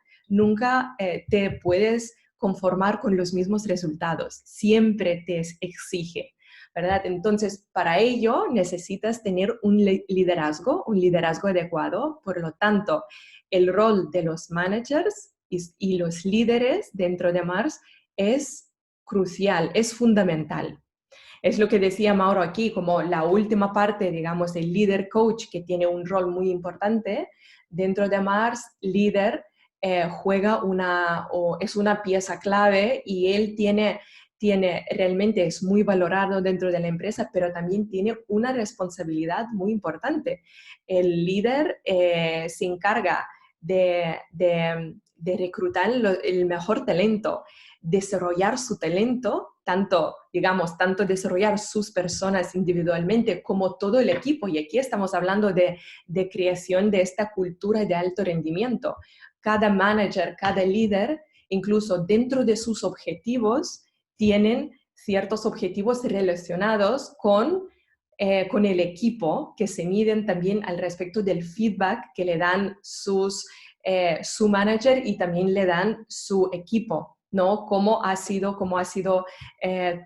te puedes conformar con los mismos resultados. Siempre te exige, ¿verdad? Entonces, para ello necesitas tener un liderazgo adecuado. Por lo tanto, el rol de los managers y los líderes dentro de Mars es crucial, es fundamental. Es lo que decía Mauro aquí, como la última parte, digamos, el líder coach, que tiene un rol muy importante. Dentro de Mars, líder juega es una pieza clave y él realmente es muy valorado dentro de la empresa, pero también tiene una responsabilidad muy importante. El líder se encarga de reclutar el mejor talento, desarrollar su talento, tanto desarrollar sus personas individualmente como todo el equipo. Y aquí estamos hablando de creación de esta cultura de alto rendimiento. Cada manager, cada líder, incluso dentro de sus objetivos, tienen ciertos objetivos relacionados con el equipo, que se miden también al respecto del feedback que le dan su manager y también le dan su equipo. ¿no? Cómo ha sido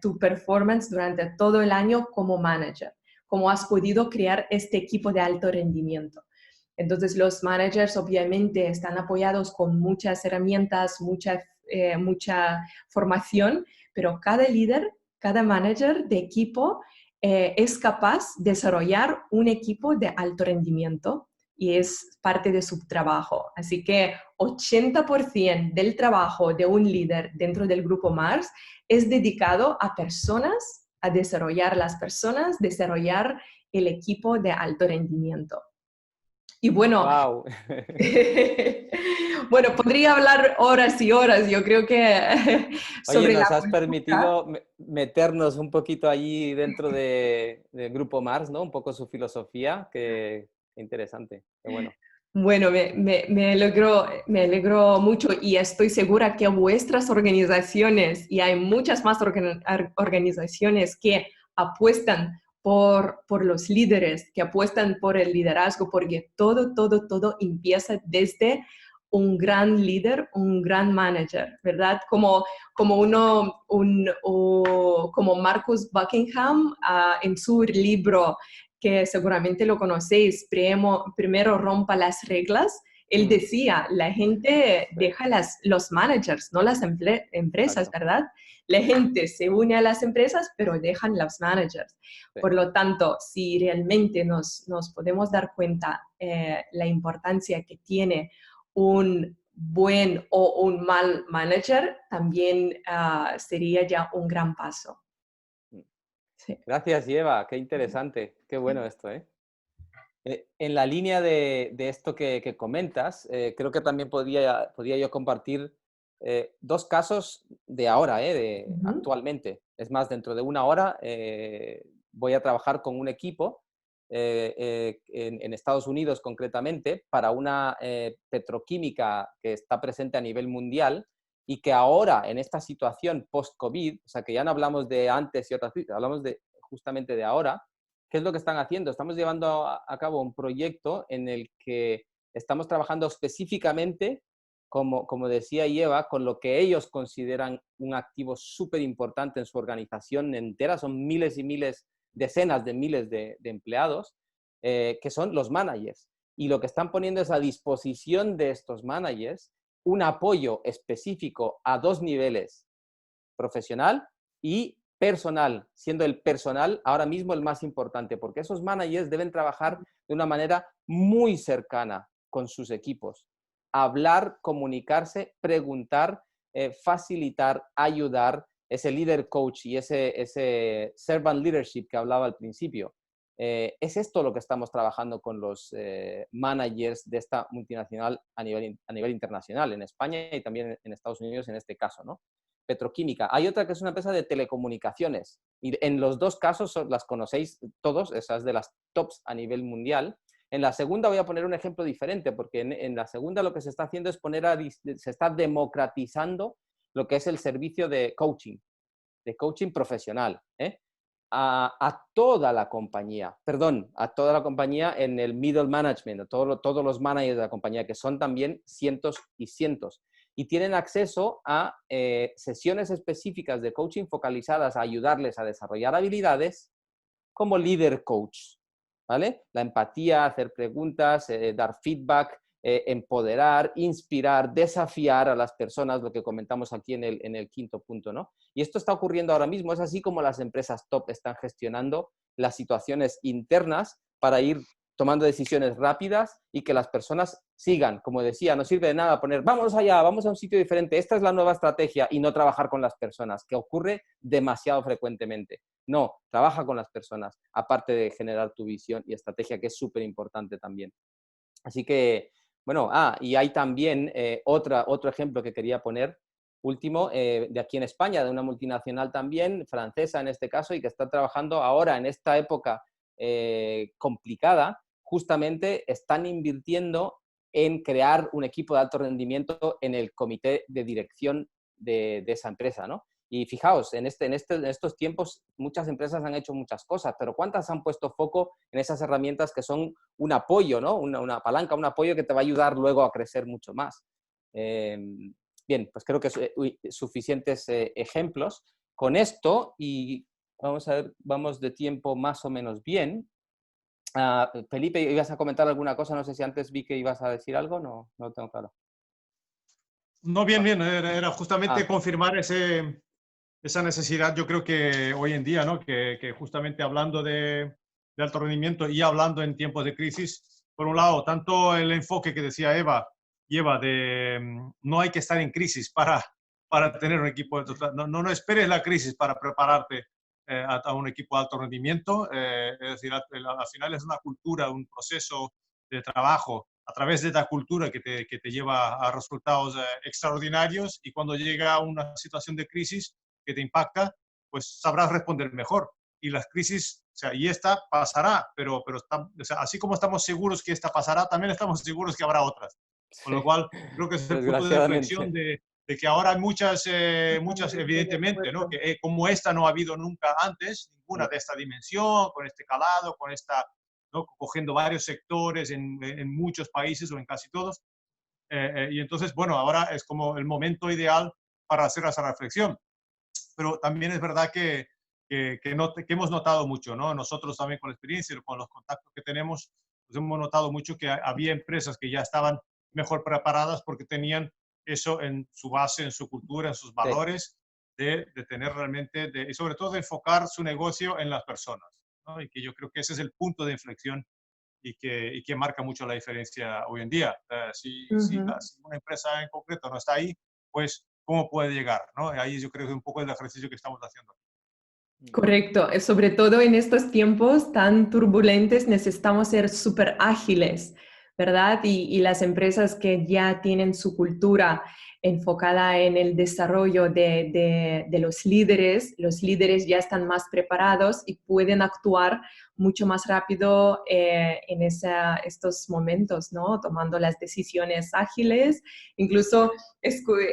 tu performance durante todo el año como manager, cómo has podido crear este equipo de alto rendimiento. Entonces, los managers obviamente están apoyados con muchas herramientas, mucha formación, pero cada líder, cada manager de equipo es capaz de desarrollar un equipo de alto rendimiento y es parte de su trabajo. Así que 80% del trabajo de un líder dentro del grupo Mars es dedicado a personas, a desarrollar las personas, desarrollar el equipo de alto rendimiento. Y bueno, ¡Wow! bueno, podría hablar horas y horas, yo creo que Oye, sobre la nos has cultura. permitido meternos un poquito allí dentro del Grupo Mars, ¿no? Un poco su filosofía, que interesante, qué bueno. Bueno, me alegro mucho y estoy segura que vuestras organizaciones, y hay muchas más organizaciones que apuestan por los líderes, que apuestan por el liderazgo, porque todo empieza desde un gran líder, un gran manager, ¿verdad? Como Marcus Buckingham en su libro que seguramente lo conocéis, primero rompa las reglas. Él Mm, decía, la gente sí, deja los managers, no las empresas, exacto. ¿verdad? La gente se une a las empresas, pero dejan los managers. Sí. Por lo tanto, si realmente nos podemos dar cuenta la importancia que tiene un buen o un mal manager, también sería ya un gran paso. Mm. Sí. Gracias, Eva, qué interesante, qué bueno esto, ¿eh? En la línea de esto que comentas, creo que también podría yo compartir dos casos de ahora, Ujú. actualmente. Es más, dentro de una hora voy a trabajar con un equipo en Estados Unidos concretamente para una petroquímica que está presente a nivel mundial y que ahora en esta situación post-COVID, o sea que ya no hablamos de antes y otras, hablamos justamente de ahora. ¿Qué es lo que están haciendo? Estamos llevando a cabo un proyecto en el que estamos trabajando específicamente, como decía Eva, con lo que ellos consideran un activo súper importante en su organización entera. Son miles y miles, decenas de miles de empleados, que son los managers. Y lo que están poniendo es a disposición de estos managers un apoyo específico a dos niveles, profesional y personal, siendo el personal ahora mismo el más importante, porque esos managers deben trabajar de una manera muy cercana con sus equipos, hablar, comunicarse, preguntar, facilitar, ayudar, ese líder coach y ese servant leadership que hablaba al principio. Es esto lo que estamos trabajando con los managers de esta multinacional a nivel internacional, en España y también en Estados Unidos en este caso, ¿no? Petroquímica. Hay otra que es una empresa de telecomunicaciones. Y en los dos casos las conocéis todos, esas de las tops a nivel mundial. En la segunda voy a poner un ejemplo diferente, porque en la segunda lo que se está haciendo es se está democratizando lo que es el servicio de coaching profesional, a toda la compañía, en el middle management, a todos los managers de la compañía, que son también cientos y cientos. Y tienen acceso a sesiones específicas de coaching focalizadas a ayudarles a desarrollar habilidades como líder coach, ¿vale? La empatía, hacer preguntas, dar feedback, empoderar, inspirar, desafiar a las personas, lo que comentamos aquí en el quinto punto, ¿no? Y esto está ocurriendo ahora mismo, es así como las empresas top están gestionando las situaciones internas para ir tomando decisiones rápidas y que las personas sigan. Como decía, no sirve de nada poner, vamos allá, vamos a un sitio diferente, esta es la nueva estrategia y no trabajar con las personas, que ocurre demasiado frecuentemente. No, trabaja con las personas, aparte de generar tu visión y estrategia, que es súper importante también. Así que, bueno, y hay también otro ejemplo que quería poner, último, de aquí en España, de una multinacional también, francesa en este caso, y que está trabajando ahora en esta época complicada, justamente están invirtiendo en crear un equipo de alto rendimiento en el comité de dirección de esa empresa, ¿no? Y fijaos, en estos tiempos muchas empresas han hecho muchas cosas, pero ¿cuántas han puesto foco en esas herramientas que son un apoyo, ¿no? Una palanca, un apoyo que te va a ayudar luego a crecer mucho más? Bien, pues creo que suficientes ejemplos. Con esto, y vamos a ver, vamos de tiempo más o menos bien. Felipe, ¿ibas a comentar alguna cosa? No sé si antes vi que ibas a decir algo, no lo tengo claro. No, bien, bien, era justamente Ah. confirmar esa necesidad, yo creo que hoy en día, ¿no? Que justamente hablando de alto rendimiento y hablando en tiempos de crisis, por un lado, tanto el enfoque que decía Eva de no hay que estar en crisis para tener un equipo, no esperes la crisis para prepararte a un equipo de alto rendimiento, es decir, al final es una cultura, un proceso de trabajo a través de esta cultura que te lleva a resultados extraordinarios, y cuando llega una situación de crisis que te impacta, pues sabrás responder mejor. Y las crisis, o sea, y esta pasará, pero o sea, así como estamos seguros que esta pasará, también estamos seguros que habrá otras. Con lo Sí, cual, creo que es el punto de inflexión desgraciadamente. de que ahora hay muchas, muchas Totalmente de evidentemente, ¿no? acuerdo. Que como esta no ha habido nunca antes, ninguna de esta dimensión, con este calado, con esta, ¿no? Cogiendo varios sectores en muchos países o en casi todos. Y entonces, bueno, ahora es como el momento ideal para hacer esa reflexión. Pero también es verdad que hemos notado mucho, ¿no? Nosotros también con la experiencia y con los contactos que tenemos, pues hemos notado mucho que había empresas que ya estaban mejor preparadas porque tenían eso en su base, en su cultura, en sus Sí. valores, de tener realmente, y sobre todo de enfocar su negocio en las personas, ¿no? Y que yo creo que ese es el punto de inflexión y que marca mucho la diferencia hoy en día. Si Ujú. una empresa en concreto no está ahí, pues ¿cómo puede llegar? ¿No? Ahí yo creo que es un poco el ejercicio que estamos haciendo. Correcto, sobre todo en estos tiempos tan turbulentes necesitamos ser súper ágiles, ¿verdad? Y las empresas que ya tienen su cultura enfocada en el desarrollo de los líderes ya están más preparados y pueden actuar mucho más rápido en estos momentos, ¿no? Tomando las decisiones ágiles. Incluso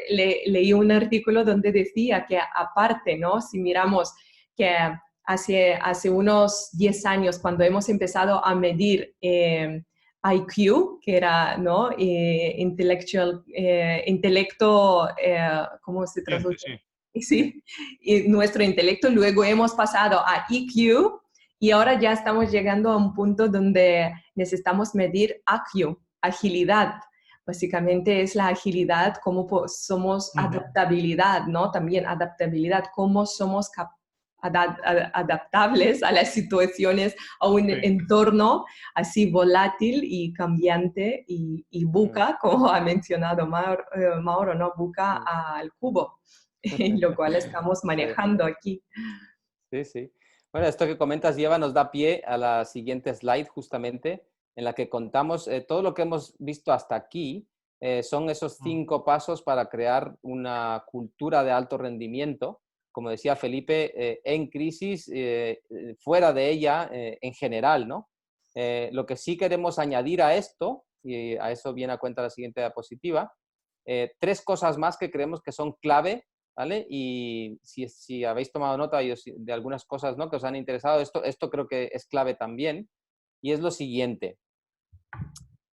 leí un artículo donde decía que aparte, ¿no? Si miramos que hace unos 10 años, cuando hemos empezado a medir IQ, que era, ¿no? Intelecto, ¿cómo se Sí, sí, traduce? sí. Sí. Sí, y nuestro intelecto, luego hemos pasado a EQ y ahora ya estamos llegando a un punto donde necesitamos medir AQ, agilidad. Básicamente es la agilidad, cómo somos adaptabilidad, ¿no? También adaptabilidad, cómo somos adaptables a las situaciones, a un Sí. entorno así volátil y cambiante y buca, como ha mencionado Mauro, ¿no? Buca al cubo, lo cual estamos Sí. manejando aquí. Sí, sí. Bueno, esto que comentas, Lleva, nos da pie a la siguiente slide, justamente, en la que contamos todo lo que hemos visto hasta aquí. Son esos 5 pasos para crear una cultura de alto rendimiento, como decía Felipe, en crisis, fuera de ella, en general, ¿no? Lo que sí queremos añadir a esto, y a eso viene a cuenta la siguiente diapositiva, 3 cosas más que creemos que son clave, ¿vale? Y si habéis tomado nota de algunas cosas, ¿no? Que os han interesado, esto creo que es clave también, y es lo siguiente.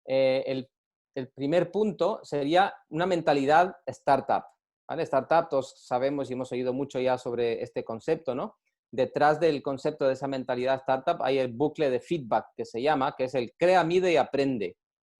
El primer punto sería una mentalidad startup, ¿vale? Startup, todos sabemos y hemos oído mucho ya sobre este concepto, ¿no? Detrás del concepto de esa mentalidad startup hay el bucle de feedback que se llama, que es el crea, mide y aprende.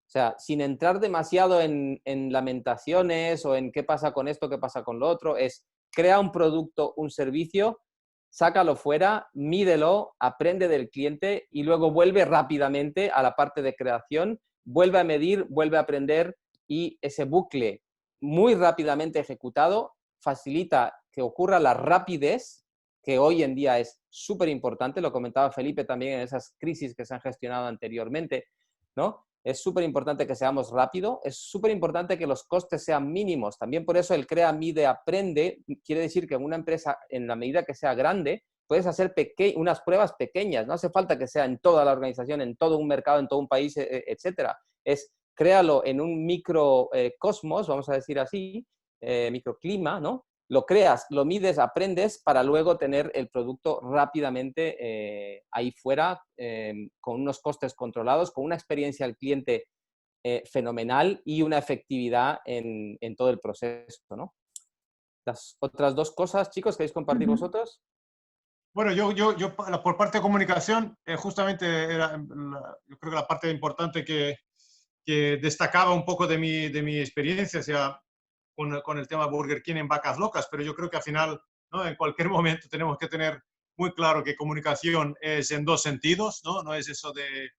O sea, sin entrar demasiado en lamentaciones o en qué pasa con esto, qué pasa con lo otro, es crea un producto, un servicio, sácalo fuera, mídelo, aprende del cliente y luego vuelve rápidamente a la parte de creación, vuelve a medir, vuelve a aprender, y ese bucle muy rápidamente ejecutado facilita que ocurra la rapidez, que hoy en día es súper importante, lo comentaba Felipe también en esas crisis que se han gestionado anteriormente, ¿no? Es súper importante que seamos rápidos, es súper importante que los costes sean mínimos. También por eso el crea, mide, aprende quiere decir que en una empresa, en la medida que sea grande, puedes hacer unas pruebas pequeñas. No hace falta que sea en toda la organización, en todo un mercado, en todo un país, etcétera. Es créalo en un microcosmos, vamos a decir así, microclima, ¿no? Lo creas, lo mides, aprendes para luego tener el producto rápidamente ahí fuera, con unos costes controlados, con una experiencia al cliente fenomenal y una efectividad en todo el proceso, ¿no? Las otras dos cosas, chicos, ¿queréis compartir vosotros? Bueno, yo por parte de comunicación, justamente yo creo que la parte importante que destacaba un poco de mi experiencia, o sea, con el tema Burger King en Vacas Locas, pero yo creo que al final, ¿no? En cualquier momento tenemos que tener muy claro que comunicación es en dos sentidos, ¿no? No es eso de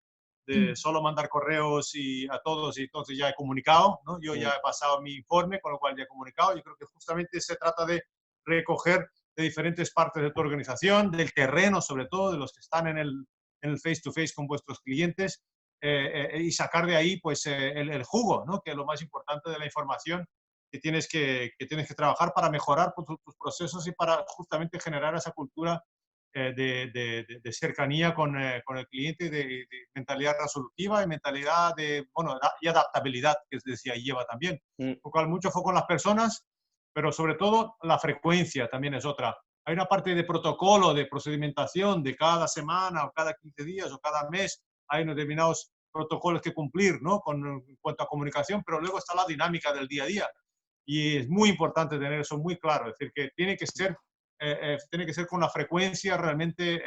solo mandar correos y a todos y entonces ya he comunicado, ¿no? Yo ya he pasado mi informe, con lo cual ya he comunicado. Yo creo que justamente se trata de recoger de diferentes partes de tu organización, del terreno sobre todo, de los que están en el face to face con vuestros clientes, y sacar de ahí pues el jugo, ¿no? Que es lo más importante de la información que tienes que trabajar para mejorar tus procesos y para justamente generar esa cultura de cercanía con el cliente, de mentalidad resolutiva y mentalidad y adaptabilidad, que decía lleva también. Con lo cual, mucho foco en las personas, pero sobre todo la frecuencia también es otra. Hay una parte de protocolo, de procedimentación de cada semana o cada 15 días o cada mes. Hay unos determinados protocolos que cumplir, ¿no? En cuanto a comunicación, pero luego está la dinámica del día a día. Y es muy importante tener eso muy claro, es decir, que tiene que ser con una frecuencia realmente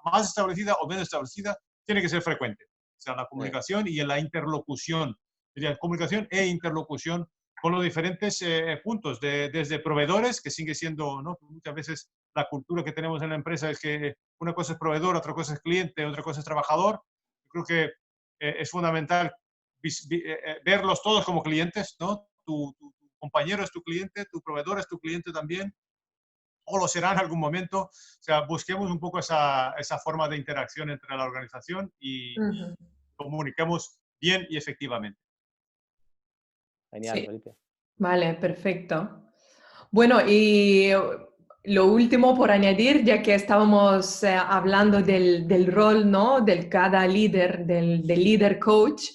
más establecida o menos establecida, tiene que ser frecuente. O sea, la comunicación y la interlocución, diría, comunicación e interlocución con los diferentes puntos, desde proveedores, que sigue siendo, ¿no? Muchas veces la cultura que tenemos en la empresa es que una cosa es proveedor, otra cosa es cliente, otra cosa es trabajador. Yo creo que es fundamental verlos todos como clientes, ¿no? Tu compañero es tu cliente, tu proveedor es tu cliente también, o lo será en algún momento. O sea, busquemos un poco esa forma de interacción entre la organización y comuniquemos bien y efectivamente. Genial, Sí, Felipe. vale, perfecto. Bueno, y lo último por añadir, ya que estábamos hablando del rol, ¿no? Del cada líder, del líder coach,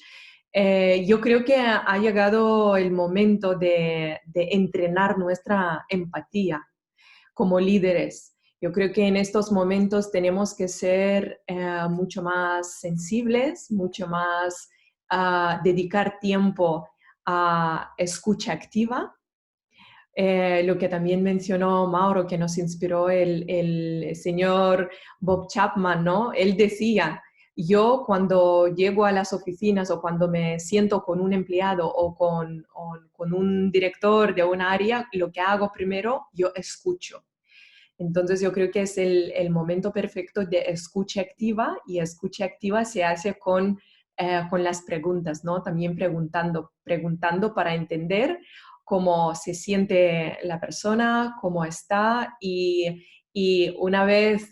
yo creo que ha llegado el momento de entrenar nuestra empatía como líderes. Yo creo que en estos momentos tenemos que ser mucho más sensibles, mucho más dedicar tiempo a escucha activa. Lo que también mencionó Mauro, que nos inspiró el señor Bob Chapman, ¿no? Él decía, yo cuando llego a las oficinas o cuando me siento con un empleado o con un director de un área, lo que hago primero, yo escucho. Entonces yo creo que es el momento perfecto de escucha activa, y escucha activa se hace con las preguntas, ¿no? También preguntando para entender cómo se siente la persona, cómo está, y una vez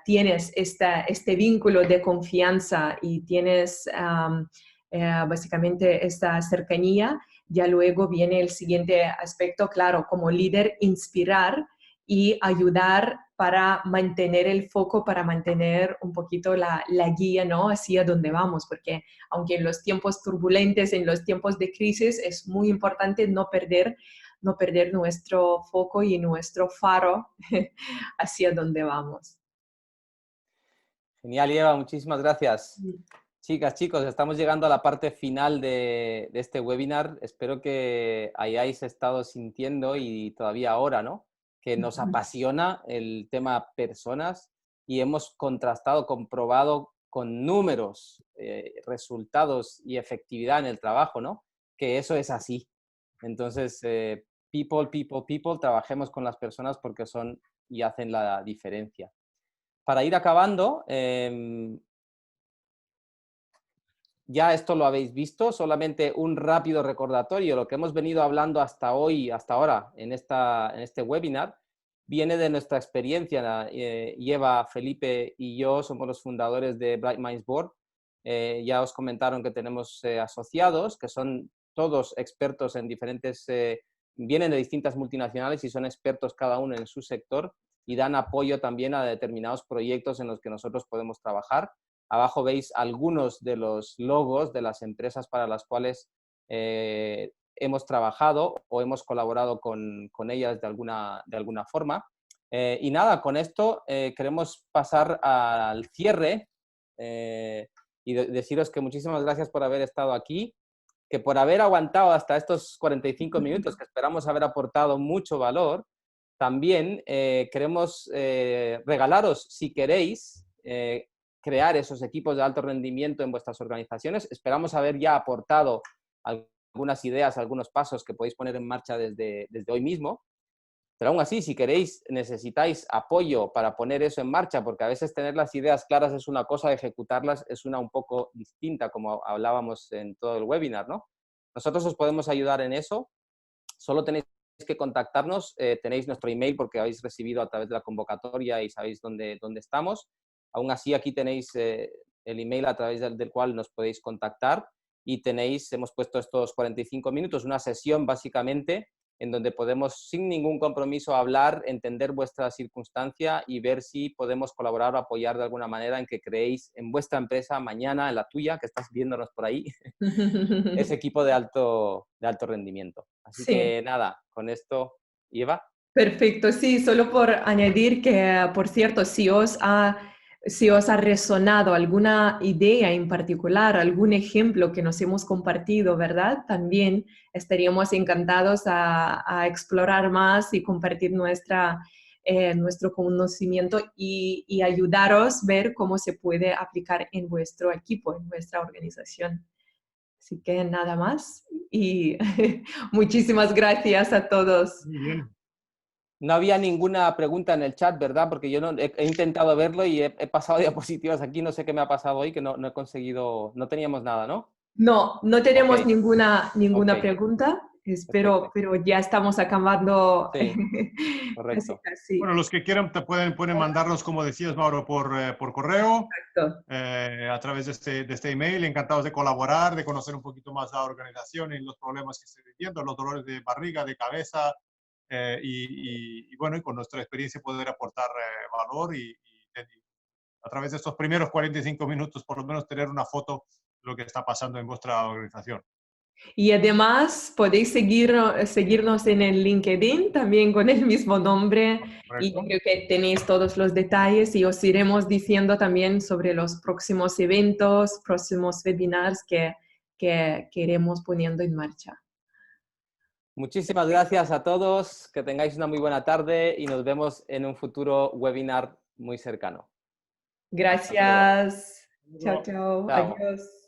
tienes este vínculo de confianza y tienes básicamente esta cercanía, ya luego viene el siguiente aspecto, claro, como líder, inspirar y ayudar para mantener el foco, para mantener un poquito la guía, ¿no? Hacia dónde vamos, porque aunque en los tiempos turbulentos, en los tiempos de crisis, es muy importante no perder nuestro foco y nuestro faro hacia dónde vamos. Genial, Eva, muchísimas gracias. Chicas, chicos, estamos llegando a la parte final de este webinar. Espero que hayáis estado sintiendo, y todavía ahora, ¿no?, que nos apasiona el tema personas, y hemos contrastado, comprobado con números, resultados y efectividad en el trabajo, ¿no?, que eso es así. Entonces, people, trabajemos con las personas porque son y hacen la diferencia. Para ir acabando, ya esto lo habéis visto, solamente un rápido recordatorio. Lo que hemos venido hablando hasta hoy, hasta ahora, en este webinar, viene de nuestra experiencia. Eva, Felipe y yo somos los fundadores de Bright Minds Board. Ya os comentaron que tenemos asociados, que son todos expertos en diferentes, vienen de distintas multinacionales y son expertos cada uno en su sector, y dan apoyo también a determinados proyectos en los que nosotros podemos trabajar. Abajo veis algunos de los logos de las empresas para las cuales hemos trabajado o hemos colaborado con ellas de alguna forma. Y nada, con esto queremos pasar al cierre, y deciros que muchísimas gracias por haber estado aquí, que por haber aguantado hasta estos 45 minutos, que esperamos haber aportado mucho valor. También queremos regalaros, si queréis, crear esos equipos de alto rendimiento en vuestras organizaciones. Esperamos haber ya aportado algunas ideas, algunos pasos que podéis poner en marcha desde hoy mismo. Pero aún así, si queréis, necesitáis apoyo para poner eso en marcha, porque a veces tener las ideas claras es una cosa, ejecutarlas es una un poco distinta, como hablábamos en todo el webinar, ¿no? Nosotros os podemos ayudar en eso. Solo tenéis que contactarnos, tenéis nuestro email porque habéis recibido a través de la convocatoria y sabéis dónde estamos. Aún así, aquí tenéis el email a través del cual nos podéis contactar y hemos puesto estos 45 minutos, una sesión básicamente en donde podemos sin ningún compromiso hablar, entender vuestra circunstancia y ver si podemos colaborar o apoyar de alguna manera en que creéis en vuestra empresa mañana, en la tuya, que estás viéndonos por ahí, ese equipo de alto rendimiento. Así Sí. que nada, con esto, Eva. Perfecto, sí, solo por añadir que, por cierto, si os ha resonado alguna idea en particular, algún ejemplo que nos hemos compartido, ¿verdad? También estaríamos encantados a explorar más y compartir nuestro conocimiento y ayudaros a ver cómo se puede aplicar en vuestro equipo, en vuestra organización. Así que nada más y muchísimas gracias a todos. Muy bien. No había ninguna pregunta en el chat, ¿verdad? Porque yo he intentado verlo y he pasado diapositivas aquí, no sé qué me ha pasado hoy, que no he conseguido, no teníamos nada, ¿no? No, no tenemos Ok, ninguna ok, pregunta, perfecto. pero ya estamos acabando Sí, casi, correcto. casi. Bueno, los que quieran pueden mandarlos, como decías, Mauro, por correo, Exacto. a través de este email. Encantados de colaborar, de conocer un poquito más la organización y los problemas que estoy viviendo, los dolores de barriga, de cabeza, bueno, y con nuestra experiencia poder aportar valor y a través de estos primeros 45 minutos, por lo menos tener una foto de lo que está pasando en vuestra organización. Y además podéis seguirnos en el LinkedIn también con el mismo nombre y yo ¿Correcto? creo que tenéis todos los detalles y os iremos diciendo también sobre los próximos eventos, próximos webinars que iremos poniendo en marcha. Muchísimas gracias a todos, que tengáis una muy buena tarde y nos vemos en un futuro webinar muy cercano. Hasta luego. Gracias. Chao, chao. Chao. Adiós.